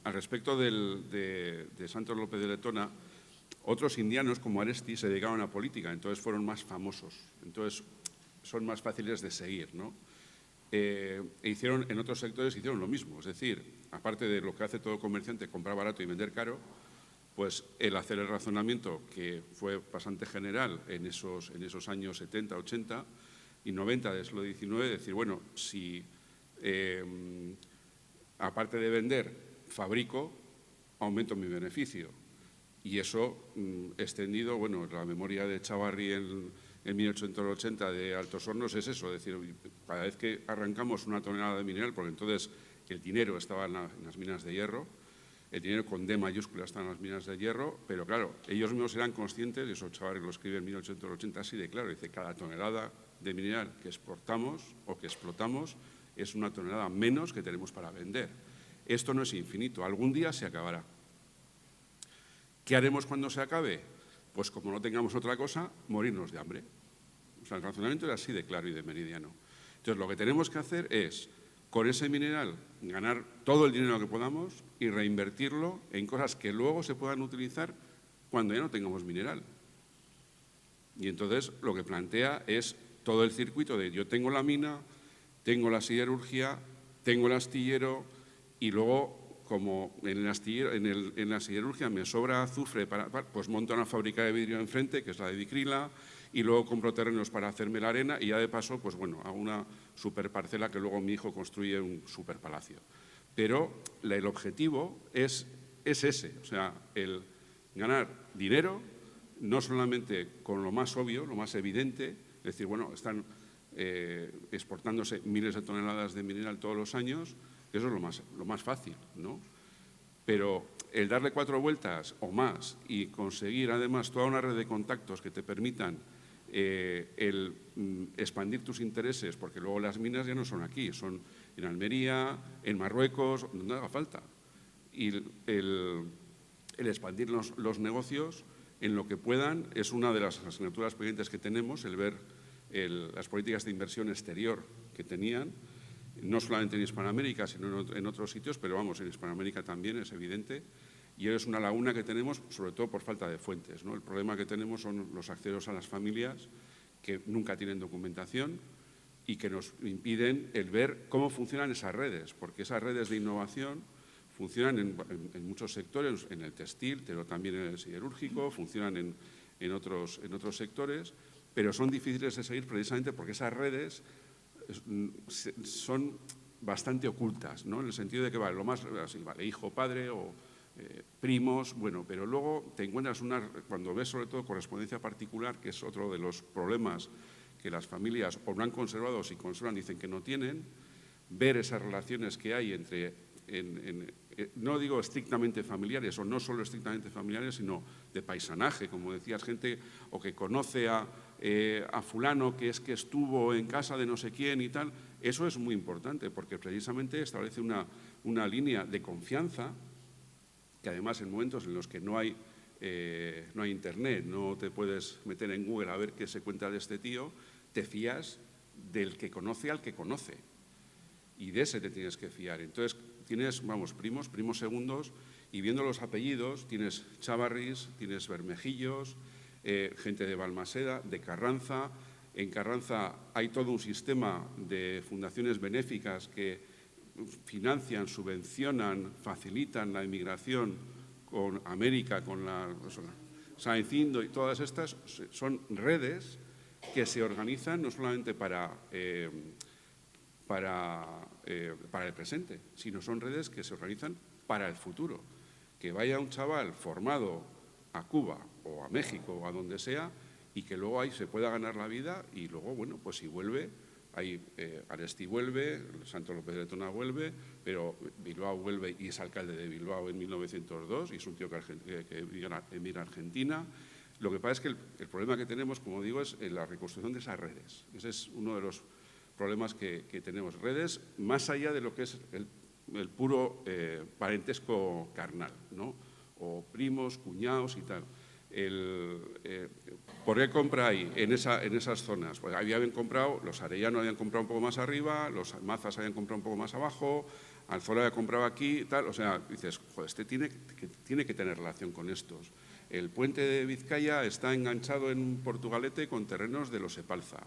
Al respecto de Santos López de Letona, otros indianos como Aresti se dedicaban a política, entonces fueron más famosos, entonces son más fáciles de seguir, ¿no? En otros sectores hicieron lo mismo, es decir, aparte de lo que hace todo comerciante, comprar barato y vender caro, pues el hacer el razonamiento que fue bastante general en esos años 70, 80 y 90 del siglo XIX, decir, bueno, si aparte de vender, fabrico, aumento mi beneficio. Y eso extendido, bueno, la memoria de Chavarri en 1880 de Altos Hornos es eso, es decir, cada vez que arrancamos una tonelada de mineral, porque entonces el dinero estaba en las minas de hierro, el dinero con D mayúscula está en las minas de hierro, pero claro, ellos mismos eran conscientes, y eso Chavarri lo escribe en 1880 así de claro, dice, cada tonelada de mineral que exportamos o que explotamos es una tonelada menos que tenemos para vender. Esto no es infinito, algún día se acabará. ¿Qué haremos cuando se acabe? Pues como no tengamos otra cosa, morirnos de hambre. O sea, el razonamiento era así de claro y de meridiano. Entonces, lo que tenemos que hacer es, con ese mineral, ganar todo el dinero que podamos y reinvertirlo en cosas que luego se puedan utilizar cuando ya no tengamos mineral. Y entonces, lo que plantea es todo el circuito de yo tengo la mina, tengo la siderurgia, tengo el astillero y luego, como en la siderurgia me sobra azufre, pues monto una fábrica de vidrio enfrente, que es la de Vicrila, y luego compro terrenos para hacerme la arena y ya de paso, pues bueno, hago una superparcela que luego mi hijo construye un superpalacio. Pero el objetivo es ese, o sea, el ganar dinero, no solamente con lo más obvio, lo más evidente, es decir, bueno, están exportándose miles de toneladas de mineral todos los años, eso es lo más fácil, ¿no? Pero el darle 4 vueltas o más y conseguir además toda una red de contactos que te permitan el expandir tus intereses, porque luego las minas ya no son aquí, son en Almería, en Marruecos, donde haga falta. Y el expandir los negocios en lo que puedan es una de las asignaturas pendientes que tenemos, el ver las políticas de inversión exterior que tenían, no solamente en Hispanoamérica, sino en otros sitios, pero vamos, en Hispanoamérica también es evidente, y es una laguna que tenemos, sobre todo por falta de fuentes, ¿no? El problema que tenemos son los accesos a las familias que nunca tienen documentación y que nos impiden el ver cómo funcionan esas redes, porque esas redes de innovación funcionan en muchos sectores, en el textil, pero también en el siderúrgico, funcionan en otros sectores, pero son difíciles de seguir precisamente porque esas redes son bastante ocultas, ¿no? En el sentido de que vale, lo más así, vale, hijo, padre o primos, bueno, pero luego te encuentras cuando ves sobre todo correspondencia particular, que es otro de los problemas que las familias o no han conservado, o si conservan dicen que no tienen, ver esas relaciones que hay entre, no digo estrictamente familiares o no solo estrictamente familiares, sino de paisanaje, como decías, gente o que conoce a fulano que estuvo en casa de no sé quién y tal. Eso es muy importante porque precisamente establece una línea de confianza que además en momentos en los que no hay internet, no te puedes meter en Google a ver qué se cuenta de este tío, te fías del que conoce al que conoce y de ese te tienes que fiar. Entonces tienes, vamos, primos segundos y viendo los apellidos tienes Chavarrís, tienes Bermejillos, gente de Balmaseda, de Carranza. En Carranza hay todo un sistema de fundaciones benéficas que financian, subvencionan, facilitan la inmigración con América, con Saecindo y todas estas son redes que se organizan no solamente para el presente, sino son redes que se organizan para el futuro. Que vaya un chaval formado a Cuba o a México o a donde sea y que luego ahí se pueda ganar la vida y luego, bueno, pues si vuelve, ahí Aresti vuelve, Santos López de Letona vuelve, pero Bilbao vuelve y es alcalde de Bilbao en 1902 y es un tío que emigra a Argentina. Lo que pasa es que el problema que tenemos, como digo, es la reconstrucción de esas redes. Ese es uno de los problemas que tenemos. Redes más allá de lo que es el puro parentesco carnal, ¿no? O primos, cuñados y tal. ¿Por qué compra ahí, en esas zonas? Pues habían comprado, los Arellano habían comprado un poco más arriba, los Mazas habían comprado un poco más abajo, Alzola había comprado aquí y tal. O sea, dices, joder, este tiene que tener relación con estos. El puente de Vizcaya está enganchado en un Portugalete con terrenos de los Epalza.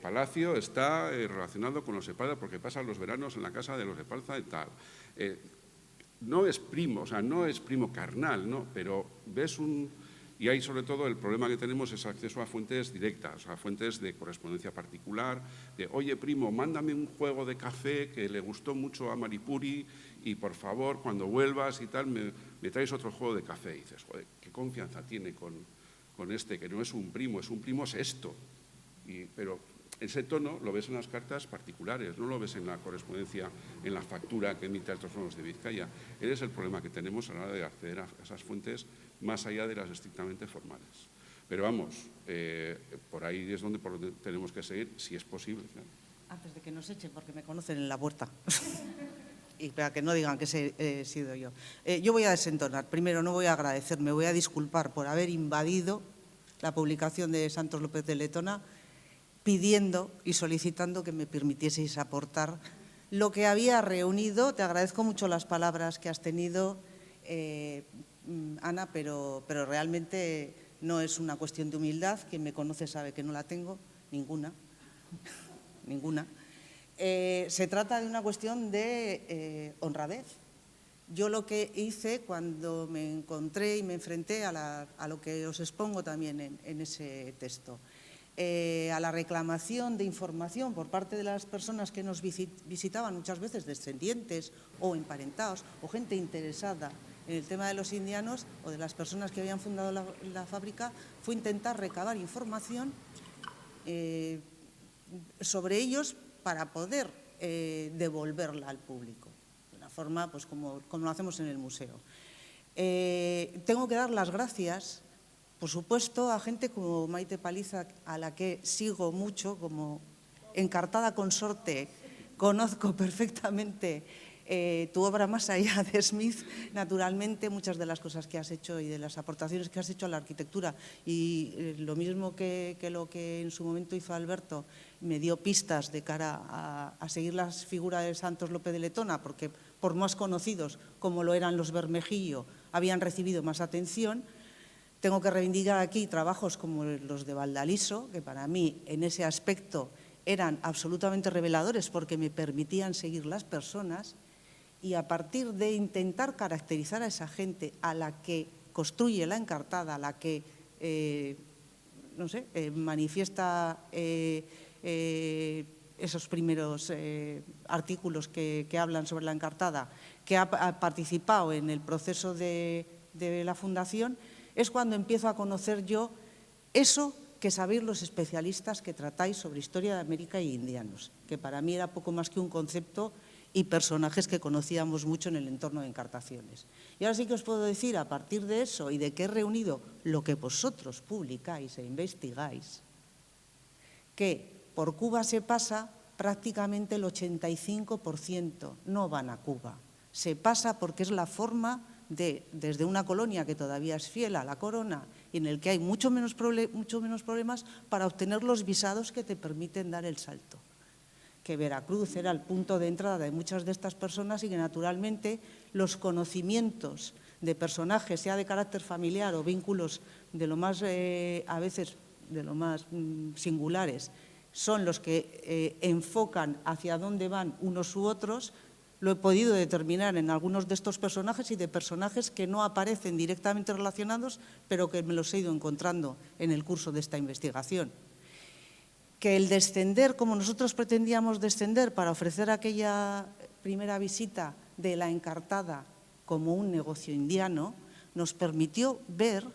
Palacio está relacionado con los Epalza porque pasan los veranos en la casa de los Epalza y tal. No es primo, o sea, no es primo carnal, ¿no? Pero ves y ahí sobre todo el problema que tenemos es acceso a fuentes directas, a fuentes de correspondencia particular, de oye primo, mándame un juego de café que le gustó mucho a Maripuri y por favor cuando vuelvas y tal me traes otro juego de café. Y dices, joder, qué confianza tiene con este, que no es un primo es esto. Pero ese tono lo ves en las cartas particulares, no lo ves en la correspondencia, en la factura que emite Altos Hornos de Vizcaya. Ese es el problema que tenemos a la hora de acceder a esas fuentes más allá de las estrictamente formales. Pero vamos, por ahí es donde tenemos que seguir, si es posible. Claro. Antes de que nos echen, porque me conocen en la puerta. Y para que no digan que he sido yo. Yo voy a desentonar. Primero, no voy a agradecer, me voy a disculpar por haber invadido la publicación de Santos López de Letona, pidiendo y solicitando que me permitieseis aportar lo que había reunido. Te agradezco mucho las palabras que has tenido, Ana, pero realmente no es una cuestión de humildad. Quien me conoce sabe que no la tengo, ninguna. Se trata de una cuestión de honradez. Yo lo que hice cuando me encontré y me enfrenté a lo que os expongo también en ese texto, a la reclamación de información por parte de las personas que nos visitaban, muchas veces descendientes o emparentados o gente interesada en el tema de los indianos o de las personas que habían fundado la fábrica, fue intentar recabar información sobre ellos para poder devolverla al público, de una forma pues, como lo hacemos en el museo. Tengo que dar las gracias, por supuesto, a gente como Maite Paliza, a la que sigo mucho, como encartada consorte, conozco perfectamente tu obra más allá de Smith, naturalmente, muchas de las cosas que has hecho y de las aportaciones que has hecho a la arquitectura. Y lo mismo que lo que en su momento hizo Alberto, me dio pistas de cara a seguir las figuras de Santos López de Letona, porque por más conocidos como lo eran los Bermejillo, habían recibido más atención. Tengo que reivindicar aquí trabajos como los de Valdaliso, que para mí en ese aspecto eran absolutamente reveladores porque me permitían seguir las personas, y a partir de intentar caracterizar a esa gente a la que construye la encartada, a la que manifiesta esos primeros artículos que hablan sobre la Encartada, que ha participado en el proceso de la fundación, es cuando empiezo a conocer yo eso que sabéis los especialistas que tratáis sobre historia de América y indianos, que para mí era poco más que un concepto y personajes que conocíamos mucho en el entorno de Encartaciones. Y ahora sí que os puedo decir, a partir de eso y de que he reunido lo que vosotros publicáis e investigáis, que por Cuba se pasa prácticamente el 85%, no van a Cuba. Se pasa porque es la forma desde una colonia que todavía es fiel a la corona y en el que hay mucho menos problemas para obtener los visados que te permiten dar el salto. Que Veracruz era el punto de entrada de muchas de estas personas y que naturalmente los conocimientos de personajes, sea de carácter familiar o vínculos de lo más, a veces, de lo más singulares, son los que enfocan hacia dónde van unos u otros. Lo he podido determinar en algunos de estos personajes y de personajes que no aparecen directamente relacionados, pero que me los he ido encontrando en el curso de esta investigación. Que el descender, como nosotros pretendíamos descender para ofrecer aquella primera visita de la Encartada como un negocio indiano, nos permitió ver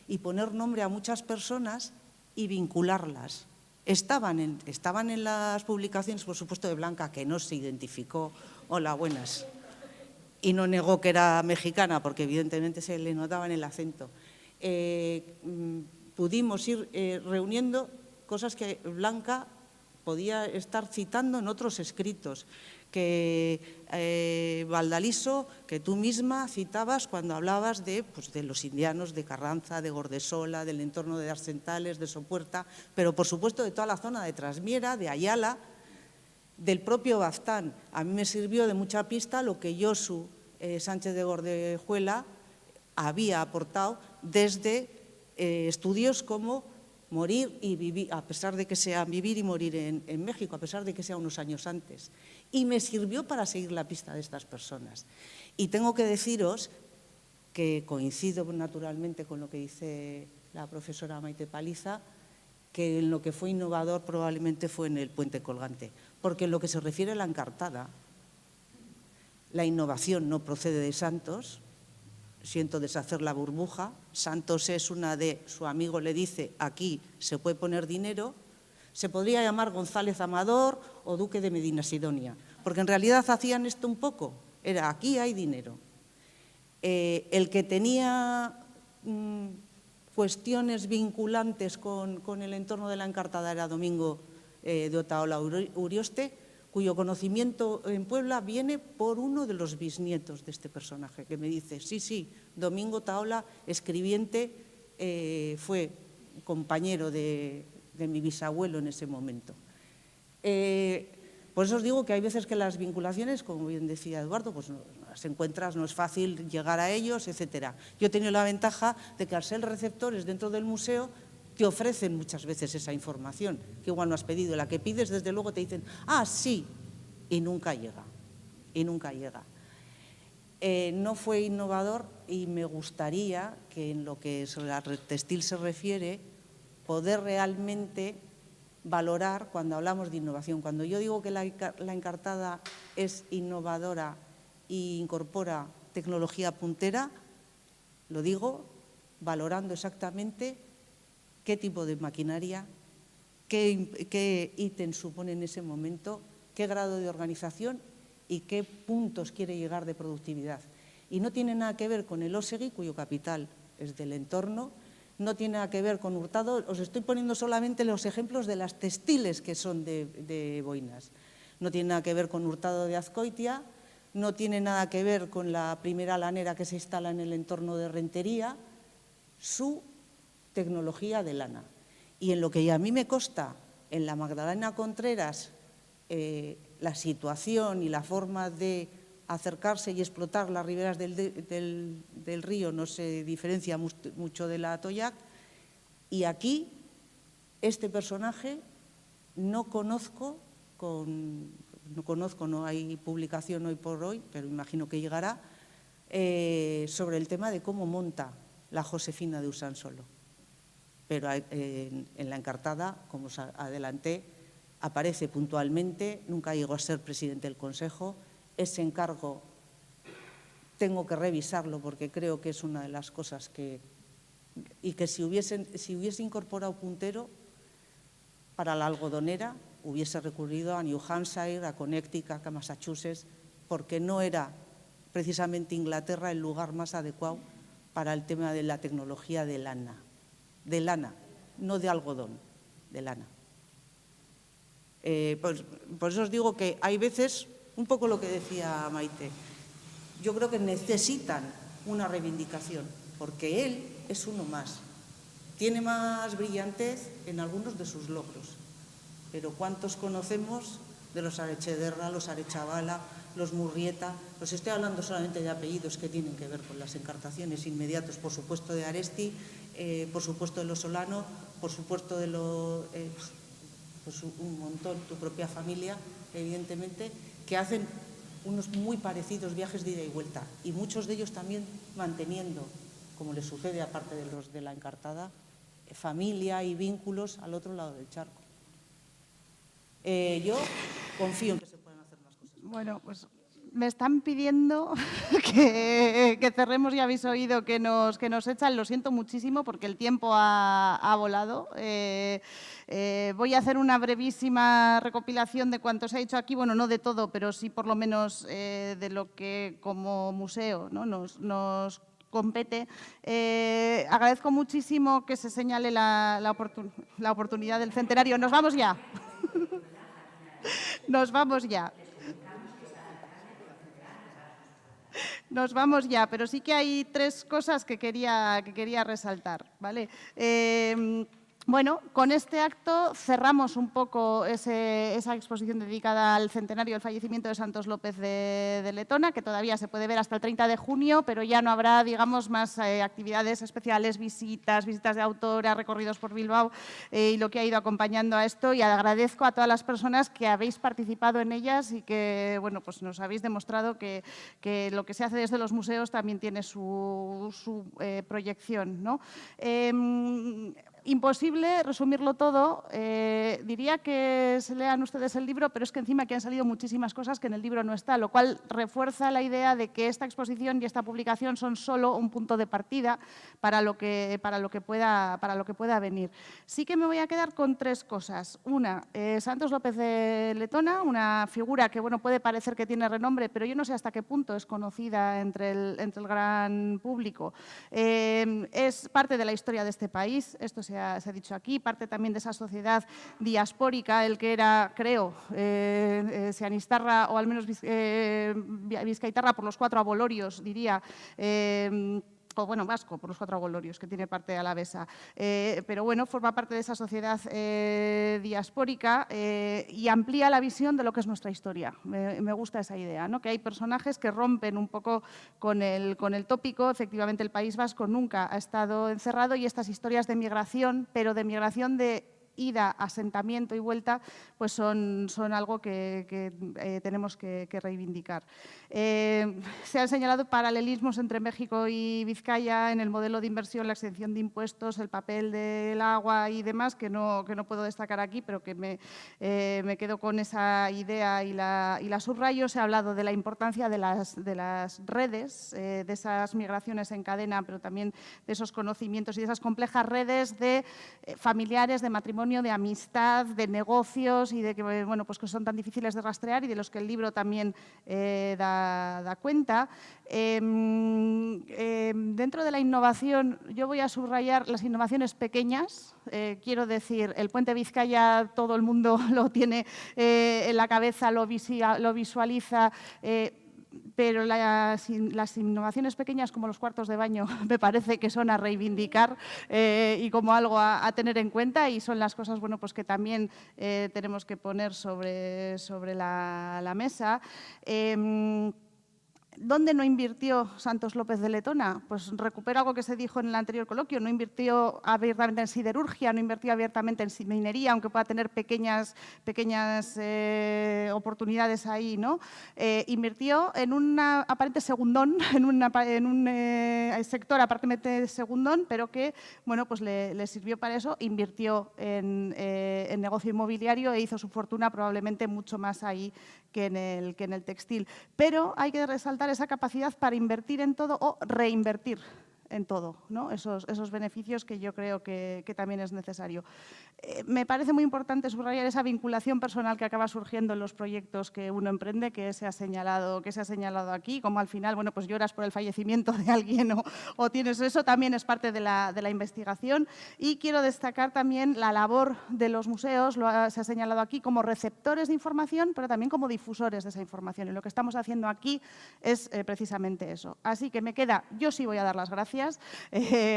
y poner nombre a muchas personas y vincularlas. Estaban en las publicaciones, por supuesto, de Blanca, que no se identificó, hola, buenas, y no negó que era mexicana, porque evidentemente se le notaba en el acento. Pudimos ir reuniendo cosas que Blanca podía estar citando en otros escritos, que Valdaliso, que tú misma citabas cuando hablabas de los indianos de Carranza, de Gordesola, del entorno de Arcentales, de Sopuerta, pero por supuesto de toda la zona de Trasmiera, de Ayala, del propio Baztán. A mí me sirvió de mucha pista lo que Josu Sánchez de Gordejuela había aportado desde estudios como Morir y vivir, a pesar de que sea vivir y morir en México, a pesar de que sea unos años antes. Y me sirvió para seguir la pista de estas personas. Y tengo que deciros que coincido naturalmente con lo que dice la profesora Maite Paliza, que en lo que fue innovador probablemente fue en el puente colgante. Porque en lo que se refiere a la Encartada, la innovación no procede de Santos. Siento deshacer la burbuja. Santos es una de, su amigo le dice, aquí se puede poner dinero. Se podría llamar González Amador o Duque de Medina Sidonia, porque en realidad hacían esto un poco, era aquí hay dinero. El que tenía cuestiones vinculantes con el entorno de la Encartada era Domingo de Otaola Urioste, cuyo conocimiento en Puebla viene por uno de los bisnietos de este personaje, que me dice, sí, Domingo Otaola, escribiente, fue compañero de mi bisabuelo en ese momento. Por eso os digo que hay veces que las vinculaciones, como bien decía Eduardo, pues no las encuentras, no es fácil llegar a ellos, etcétera. Yo he tenido la ventaja de que al ser receptores dentro del museo, te ofrecen muchas veces esa información que igual no has pedido. La que pides, desde luego, te dicen, sí, y nunca llega, y nunca llega. No fue innovador y me gustaría que en lo que sobre la textil se refiere, poder realmente valorar cuando hablamos de innovación. Cuando yo digo que la Encartada es innovadora e incorpora tecnología puntera, lo digo valorando exactamente qué tipo de maquinaria, qué ítem supone en ese momento, qué grado de organización y qué puntos quiere llegar de productividad. Y no tiene nada que ver con el Osegui, cuyo capital es del entorno, no tiene nada que ver con Hurtado. Os estoy poniendo solamente los ejemplos de las textiles que son de Boinas. No tiene nada que ver con Hurtado de Azcoitia, no tiene nada que ver con la primera lanera que se instala en el entorno de Rentería, su tecnología de lana. Y en lo que a mí me consta, en la Magdalena Contreras, la situación y la forma de acercarse y explotar las riberas del río no se diferencia mucho de la Atoyac. Y aquí, este personaje no conozco, no hay publicación hoy por hoy, pero imagino que llegará, sobre el tema de cómo monta la Josefina de Usansolo. Pero en la Encartada, como os adelanté, aparece puntualmente, nunca llegó a ser presidente del Consejo. Ese encargo tengo que revisarlo porque creo que es una de las cosas que... Y que si hubiese incorporado puntero para la algodonera, hubiese recurrido a New Hampshire, a Connecticut, a Massachusetts, porque no era precisamente Inglaterra el lugar más adecuado para el tema de la tecnología de lana, no de algodón, de lana. Pues, por eso os digo que hay veces, un poco lo que decía Maite, yo creo que necesitan una reivindicación, porque él es uno más. Tiene más brillantez en algunos de sus logros, pero ¿cuántos conocemos de los Arechederra, los Arechavala, los Murrieta? Pues estoy hablando solamente de apellidos que tienen que ver con las encartaciones inmediatos, por supuesto de Aresti, por supuesto de los Solano, por supuesto de los... pues un montón, tu propia familia, evidentemente, que hacen unos muy parecidos viajes de ida y vuelta, y muchos de ellos también manteniendo, como les sucede aparte de los de la encartada, familia y vínculos al otro lado del charco. Yo confío en que se puedan hacer más cosas. Bueno, pues me están pidiendo que cerremos, ya habéis oído que nos echan, lo siento muchísimo porque el tiempo ha volado. Voy a hacer una brevísima recopilación de cuanto se ha dicho aquí, bueno, no de todo, pero sí por lo menos de lo que como museo, ¿no? nos compete. Agradezco muchísimo que se señale la oportunidad del centenario. Nos vamos ya. Nos vamos ya. Nos vamos ya, pero sí que hay tres cosas que quería resaltar, ¿vale? Bueno, con este acto cerramos un poco esa exposición dedicada al centenario del fallecimiento de Santos López de Letona, que todavía se puede ver hasta el 30 de junio, pero ya no habrá, digamos, más actividades especiales, visitas de autora, recorridos por Bilbao y lo que ha ido acompañando a esto. Y agradezco a todas las personas que habéis participado en ellas y que, bueno, pues nos habéis demostrado que lo que se hace desde los museos también tiene su proyección, ¿no? Imposible resumirlo todo. Diría que se lean ustedes el libro, pero es que encima que han salido muchísimas cosas que en el libro no está, lo cual refuerza la idea de que esta exposición y esta publicación son solo un punto de partida para lo que pueda venir. Sí que me voy a quedar con tres cosas. Una, Santos López de Letona, una figura que bueno, puede parecer que tiene renombre, pero yo no sé hasta qué punto es conocida entre el gran público. Es parte de la historia de este país, esto se ha dicho aquí, parte también de esa sociedad diaspórica, el que era, creo, seanistarra o al menos vizcaitarra por los 4 abolorios, diría, o bueno, vasco, por los 4 abolorios, que tiene parte alavesa. Pero bueno, forma parte de esa sociedad diaspórica y amplía la visión de lo que es nuestra historia. Me gusta esa idea, ¿no? Que hay personajes que rompen un poco con el tópico. Efectivamente, el País Vasco nunca ha estado encerrado y estas historias de migración, pero de migración de ida, asentamiento y vuelta, pues son algo que tenemos que reivindicar. Se han señalado paralelismos entre México y Vizcaya en el modelo de inversión, la exención de impuestos, el papel del agua y demás, que no puedo destacar aquí, pero que me quedo con esa idea y la subrayo. Se ha hablado de la importancia de las redes, de esas migraciones en cadena, pero también de esos conocimientos y de esas complejas redes de familiares, de matrimonio, de amistad, de negocios y de que, bueno, pues que son tan difíciles de rastrear y de los que el libro también da cuenta. Dentro de la innovación, yo voy a subrayar las innovaciones pequeñas. Quiero decir, el puente Vizcaya todo el mundo lo tiene en la cabeza, lo visualiza, pero las innovaciones pequeñas como los cuartos de baño me parece que son a reivindicar y como algo a tener en cuenta, y son las cosas bueno, pues que también tenemos que poner sobre la mesa. ¿Dónde no invirtió Santos López de Letona? Pues recupero algo que se dijo en el anterior coloquio, no invirtió abiertamente en siderurgia, no invirtió abiertamente en minería, aunque pueda tener pequeñas oportunidades ahí, ¿no? Invirtió en un aparente segundón, en un sector aparentemente segundón, pero que, bueno, pues le sirvió para eso, invirtió en negocio inmobiliario e hizo su fortuna probablemente mucho más ahí que en el textil. Pero hay que resaltar esa capacidad para invertir en todo o reinvertir en todo, ¿no? Esos beneficios que yo creo que también es necesario. Me parece muy importante subrayar esa vinculación personal que acaba surgiendo en los proyectos que uno emprende, que se ha señalado aquí, como al final, bueno, pues lloras por el fallecimiento de alguien o tienes eso, también es parte de la investigación. Y quiero destacar también la labor de los museos, se ha señalado aquí, como receptores de información, pero también como difusores de esa información. Y lo que estamos haciendo aquí es precisamente eso. Así que yo sí voy a dar las gracias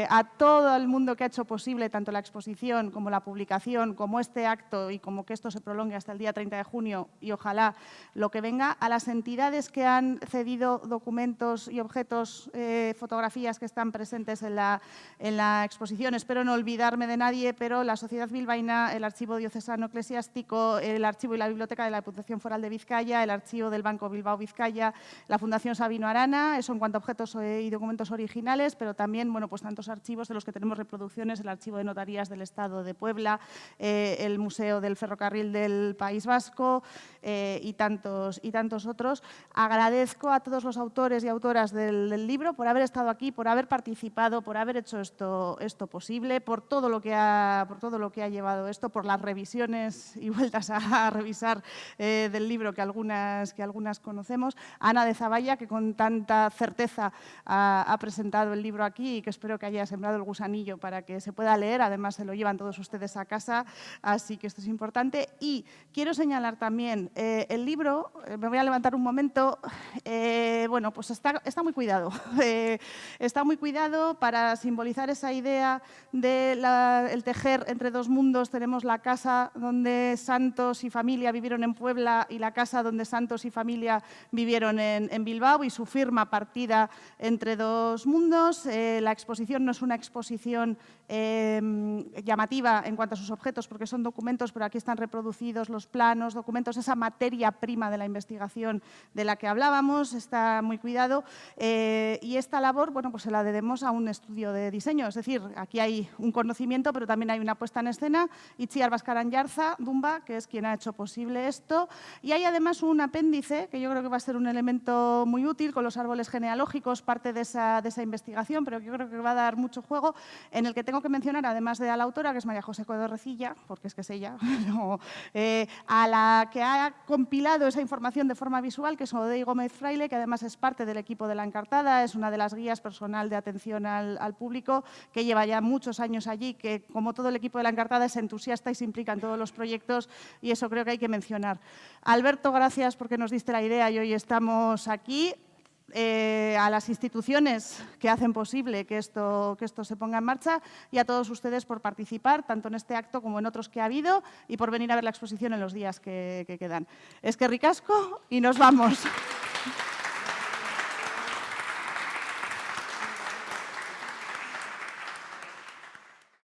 a todo el mundo que ha hecho posible tanto la exposición como la publicación, como este acto y como que esto se prolongue hasta el día 30 de junio y ojalá lo que venga, a las entidades que han cedido documentos y objetos, fotografías que están presentes en la exposición. Espero no olvidarme de nadie, pero la Sociedad Bilbaína, el Archivo Diocesano Eclesiástico, el Archivo y la Biblioteca de la Diputación Foral de Vizcaya, el Archivo del Banco Bilbao Vizcaya, la Fundación Sabino Arana, eso en cuanto a objetos y documentos originales, pero también, bueno, pues tantos archivos de los que tenemos reproducciones, el Archivo de Notarías del Estado de Puebla, el Museo del Ferrocarril del País Vasco y tantos otros. Agradezco a todos los autores y autoras del libro por haber estado aquí, por haber participado, por haber hecho esto posible, por todo lo que ha llevado esto, por las revisiones y vueltas a revisar del libro que algunas conocemos. Ana de Zavalla, que con tanta certeza ha presentado el libro aquí y que espero que haya sembrado el gusanillo para que se pueda leer. Además, se lo llevan todos ustedes a casa, así que esto es importante. Y quiero señalar también, el libro, me voy a levantar un momento, bueno, pues está muy cuidado. Está muy cuidado para simbolizar esa idea del tejer entre dos mundos. Tenemos la casa donde Santos y familia vivieron en Puebla y la casa donde Santos y familia vivieron en Bilbao y su firma partida entre dos mundos. La exposición no es una exposición llamativa en cuanto a sus objetos, porque son documentos, pero aquí están reproducidos los planos, documentos, esa materia prima de la investigación de la que hablábamos, está muy cuidado. Y esta labor, bueno, pues se la debemos a un estudio de diseño, es decir, aquí hay un conocimiento, pero también hay una puesta en escena. Itziar Baskaran Yarza, Dumba, que es quien ha hecho posible esto. Y hay además un apéndice, que yo creo que va a ser un elemento muy útil, con los árboles genealógicos, parte de esa investigación, pero yo creo que va a dar mucho juego, en el que tengo que mencionar, además de a la autora, que es María José Coedo Recilla, porque es que es ella, a la que ha compilado esa información de forma visual, que es Odey Gómez Fraile, que además es parte del equipo de La Encartada, es una de las guías personal de atención al público, que lleva ya muchos años allí, que como todo el equipo de La Encartada es entusiasta y se implica en todos los proyectos, y eso creo que hay que mencionar. Alberto, gracias porque nos diste la idea y hoy estamos aquí. A las instituciones que hacen posible que esto se ponga en marcha y a todos ustedes por participar, tanto en este acto como en otros que ha habido y por venir a ver la exposición en los días que quedan. Eskerrik asko y nos vamos.